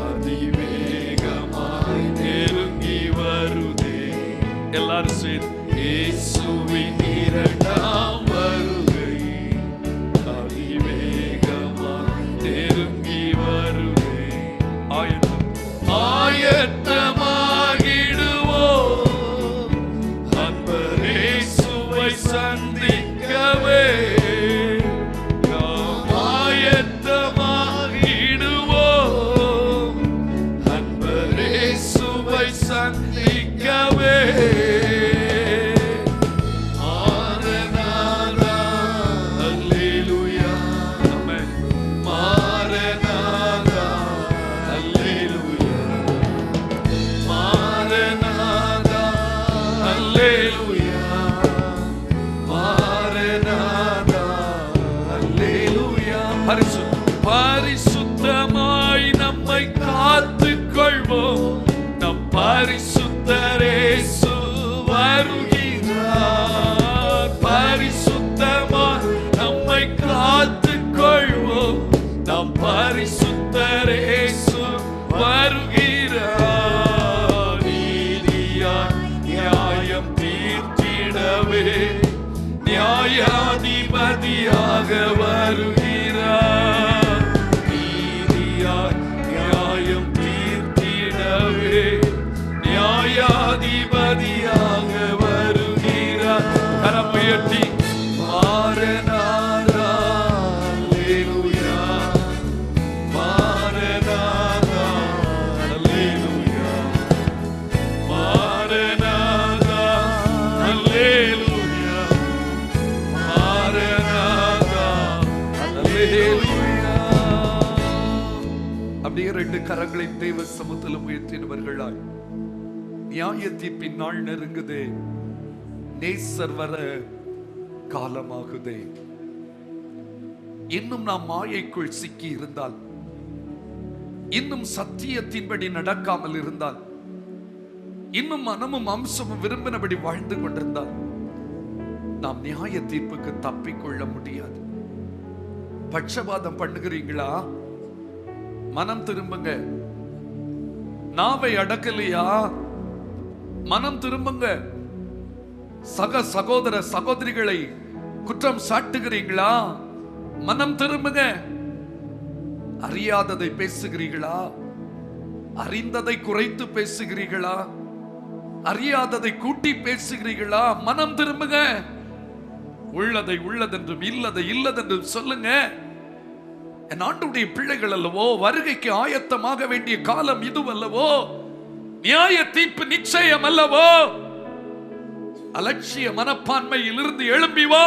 அதிவேகமாய் நெருங்கி வருதே. எல்லாரும் சேர்ந்து இயேசுவின் இரண்டாம் வருகை அதிவேகமாய் நெருங்கி வருதே. ஆயத்தமாகிடுவோம் அன்பர் இயேசுவை சந்திக்கவே. சந்திக்கவே மாரநாதா அல்லேலூயா, ஆமென். மாரநாதா அல்லேலூயா, மாரநாதா அல்லேலூயா, மாரநாதா அல்லேலூயா. பரிசுத்தமாய் நம்மை காத்துக் கொள்வோம். பரிசுத்தர் இயேசு வருகிறார். பரிசுத்தமாய் நம்மை காத்துக் கொள்வோம். நம் பரிசுத்தர் இயேசு வருகிறார். நீதியாய் நியாயம் தீர்த்திடவே நியாயாதிபதியாக வருகிறார். நீதியாய் நியாயம் தீர்த்திடவே நியாயாதிபதியாக வருகிறார். கரம் உயர்த்தி மாரநாதா அல்லேலூயா, மாரநாதா அல்லேலூயா, மாரநாதா அல்லேலூயா, மாரநாதா அல்லேலூயா. அப்படியே ரெண்டு கரங்களை தேவ சமூகத்தில் உயர்த்தினவர்களாய் நியாய தீர்ப்பின் நாள் நெருங்குதே. நேசர் வர காலமாகுதே. இன்னும் நாம் மாயைக்குள் சிக்கி இருந்தால், இன்னும் சத்தியத்தின்படி நடக்காமல் இருந்தால், இன்னும் மனமும் அம்சமும் விரும்பினபடி வாழ்ந்து கொண்டிருந்தால் நாம் நியாய தீர்ப்புக்கு தப்பிக்கொள்ள முடியாது. பட்சபாதம் பண்ணுகிறீங்களா? மனம் திரும்புங்க. நாவை அடக்கலையா? மனம் திரும்புங்க. சக சகோதர சகோதரிகளை குற்றம் சாட்டுகிறீங்களா? மனம் திரும்புங்க. அறியாததை பேசுகிறீர்களா? அறிந்ததை குறைத்து பேசுகிறீர்களா? அறியாததை கூட்டி பேசுகிறீர்களா? மனம் திரும்புங்க. உள்ளதை உள்ளதென்றும் இல்லதை இல்லதென்றும் சொல்லுங்க. என் ஆண்டவருடைய பிள்ளைகள் அல்லவோ, வருகைக்கு ஆயத்தமாக வேண்டிய காலம் இதுவல்லவோ, நியாய தீர்ப்பு நிச்சயம் அல்லவோ. அலட்சிய மனப்பான்மையில் இருந்து எழும்பி வா.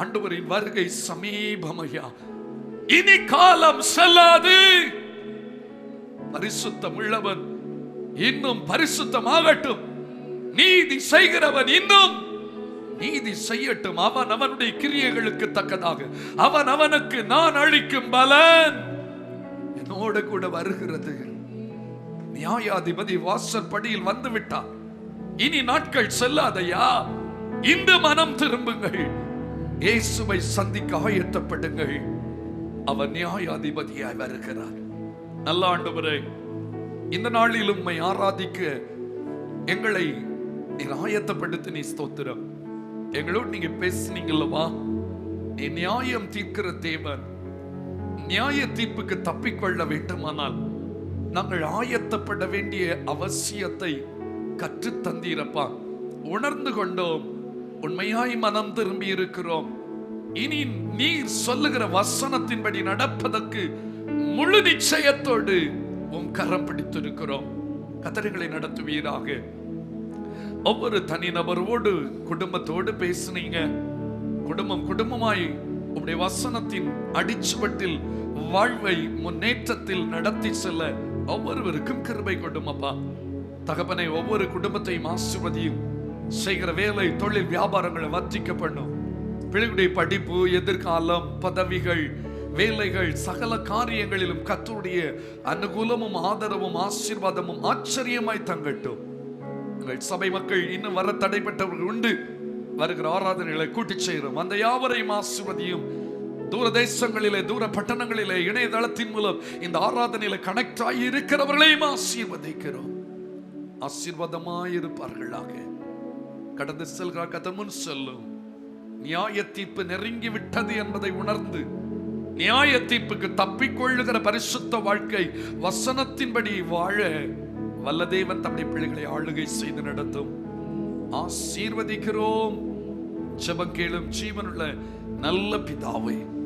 ஆண்டவரின் வருகை சமீபமையா. இனி காலம் செல்லாது. பரிசுத்தம் உள்ளவன் இன்னும் பரிசுத்தமாகட்டும். நீதி செய்கிறவன் இன்னும் நீதி செய்யட்டும். அவன் அவனுடைய கிரியைகளுக்கு தக்கதாக அவன் அவனுக்கு நான் அளிக்கும் பலன் என்னோட கூட வருகிறது. நியாயாதிபதி வாசல் படியில் வந்து விட்டார். இனி நாட்கள் செல்லாதையா, இன்று மனம் திரும்புங்கள், இயேசுவை சந்திக்க ஆயத்தப்படுங்கள். அவர் நியாயாதிபதியாய் வருகிறார். நல்ல ஆண்டவரே, இந்த நாளில் உம்மை ஆராதிக்க எங்களை நீர் ஆயத்தப்படுத்தி நீ ஸ்தோத்திரம். எங்களோடு நீங்க பேசுனீங்கல்லவா, நீ நியாயம் தீர்க்கிற தேவன். நியாய தீர்ப்புக்கு தப்பிக்கொள்ள வேண்டுமானால் நாங்கள் ஆயத்தப்பட வேண்டிய அவசியத்தை கற்று தந்தீரப்பா. உணர்ந்து கொண்டோம், உண்மையாய் மனம் திரும்பி இருக்கிறோம். இனி நீர் சொல்லுகிற வசனத்தின்படி நடப்பதற்கு முழு நிச்சயத்தோடு உம் கரம் பிடித்திருக்கிறோம். கத்தரைகளை நடத்துவீராக. ஒவ்வொரு தனிநபரோடு குடும்பத்தோடு பேசுனீங்க. குடும்பம் குடும்பமாய் உம்முடைய வசனத்தின் அடிச்சுவட்டில் வாழ்வை முன்னேற்றத்தில் நடத்தி செல்ல ஒவ்வொருவருக்கும் கிருபை கொடும் அப்பா. தகப்பனை, ஒவ்வொரு குடும்பத்தையும் ஆசீர்வதியும். செய்கிற வேலை, தொழில், வியாபாரங்களை வர்த்திக்க பண்ணும். பிள்ளைகளுடைய படிப்பு, எதிர்காலம், பதவிகள், வேலைகள், சகல காரியங்களிலும் கர்த்தருடைய அனுகூலமும் ஆதரவும் ஆசீர்வாதமும் ஆச்சரியமாய் தங்கட்டும். எங்கள் சபை மக்கள் இன்னும் வர தடைப்பட்டவர்கள் உண்டு. வருகிற ஆராதனைகளை கூட்டிச் செய்கிறோம். அந்த யாவரையும் ஆசீர்வதியும். தூர தேசங்களிலே, தூர பட்டணங்களிலே இணையதளத்தின் மூலம் இந்த ஆராதனையில கனெக்ட் ஆகி இருக்கிறவர்களையும் ஆசீர்வதிக்கிறோம். ஆசீர்வாதமாயிருப்பார்களாக. கடந்து செல்கிற கதை முன் செல்லும். நியாய தீர்ப்பு நெருங்கி விட்டது என்பதை உணர்ந்து நியாய தீர்ப்புக்கு தப்பிக்கொள்ளுகிற பரிசுத்த வாழ்க்கை வசனத்தின்படி வாழ வல்ல தேவன் தம்முடைய பிள்ளைகளை ஆளுகை செய்து நடத்தும். ஆசீர்வதிக்கிறோம். ஜெபம் கேளும் ஜீவனுள்ள நல்ல பிதாவே.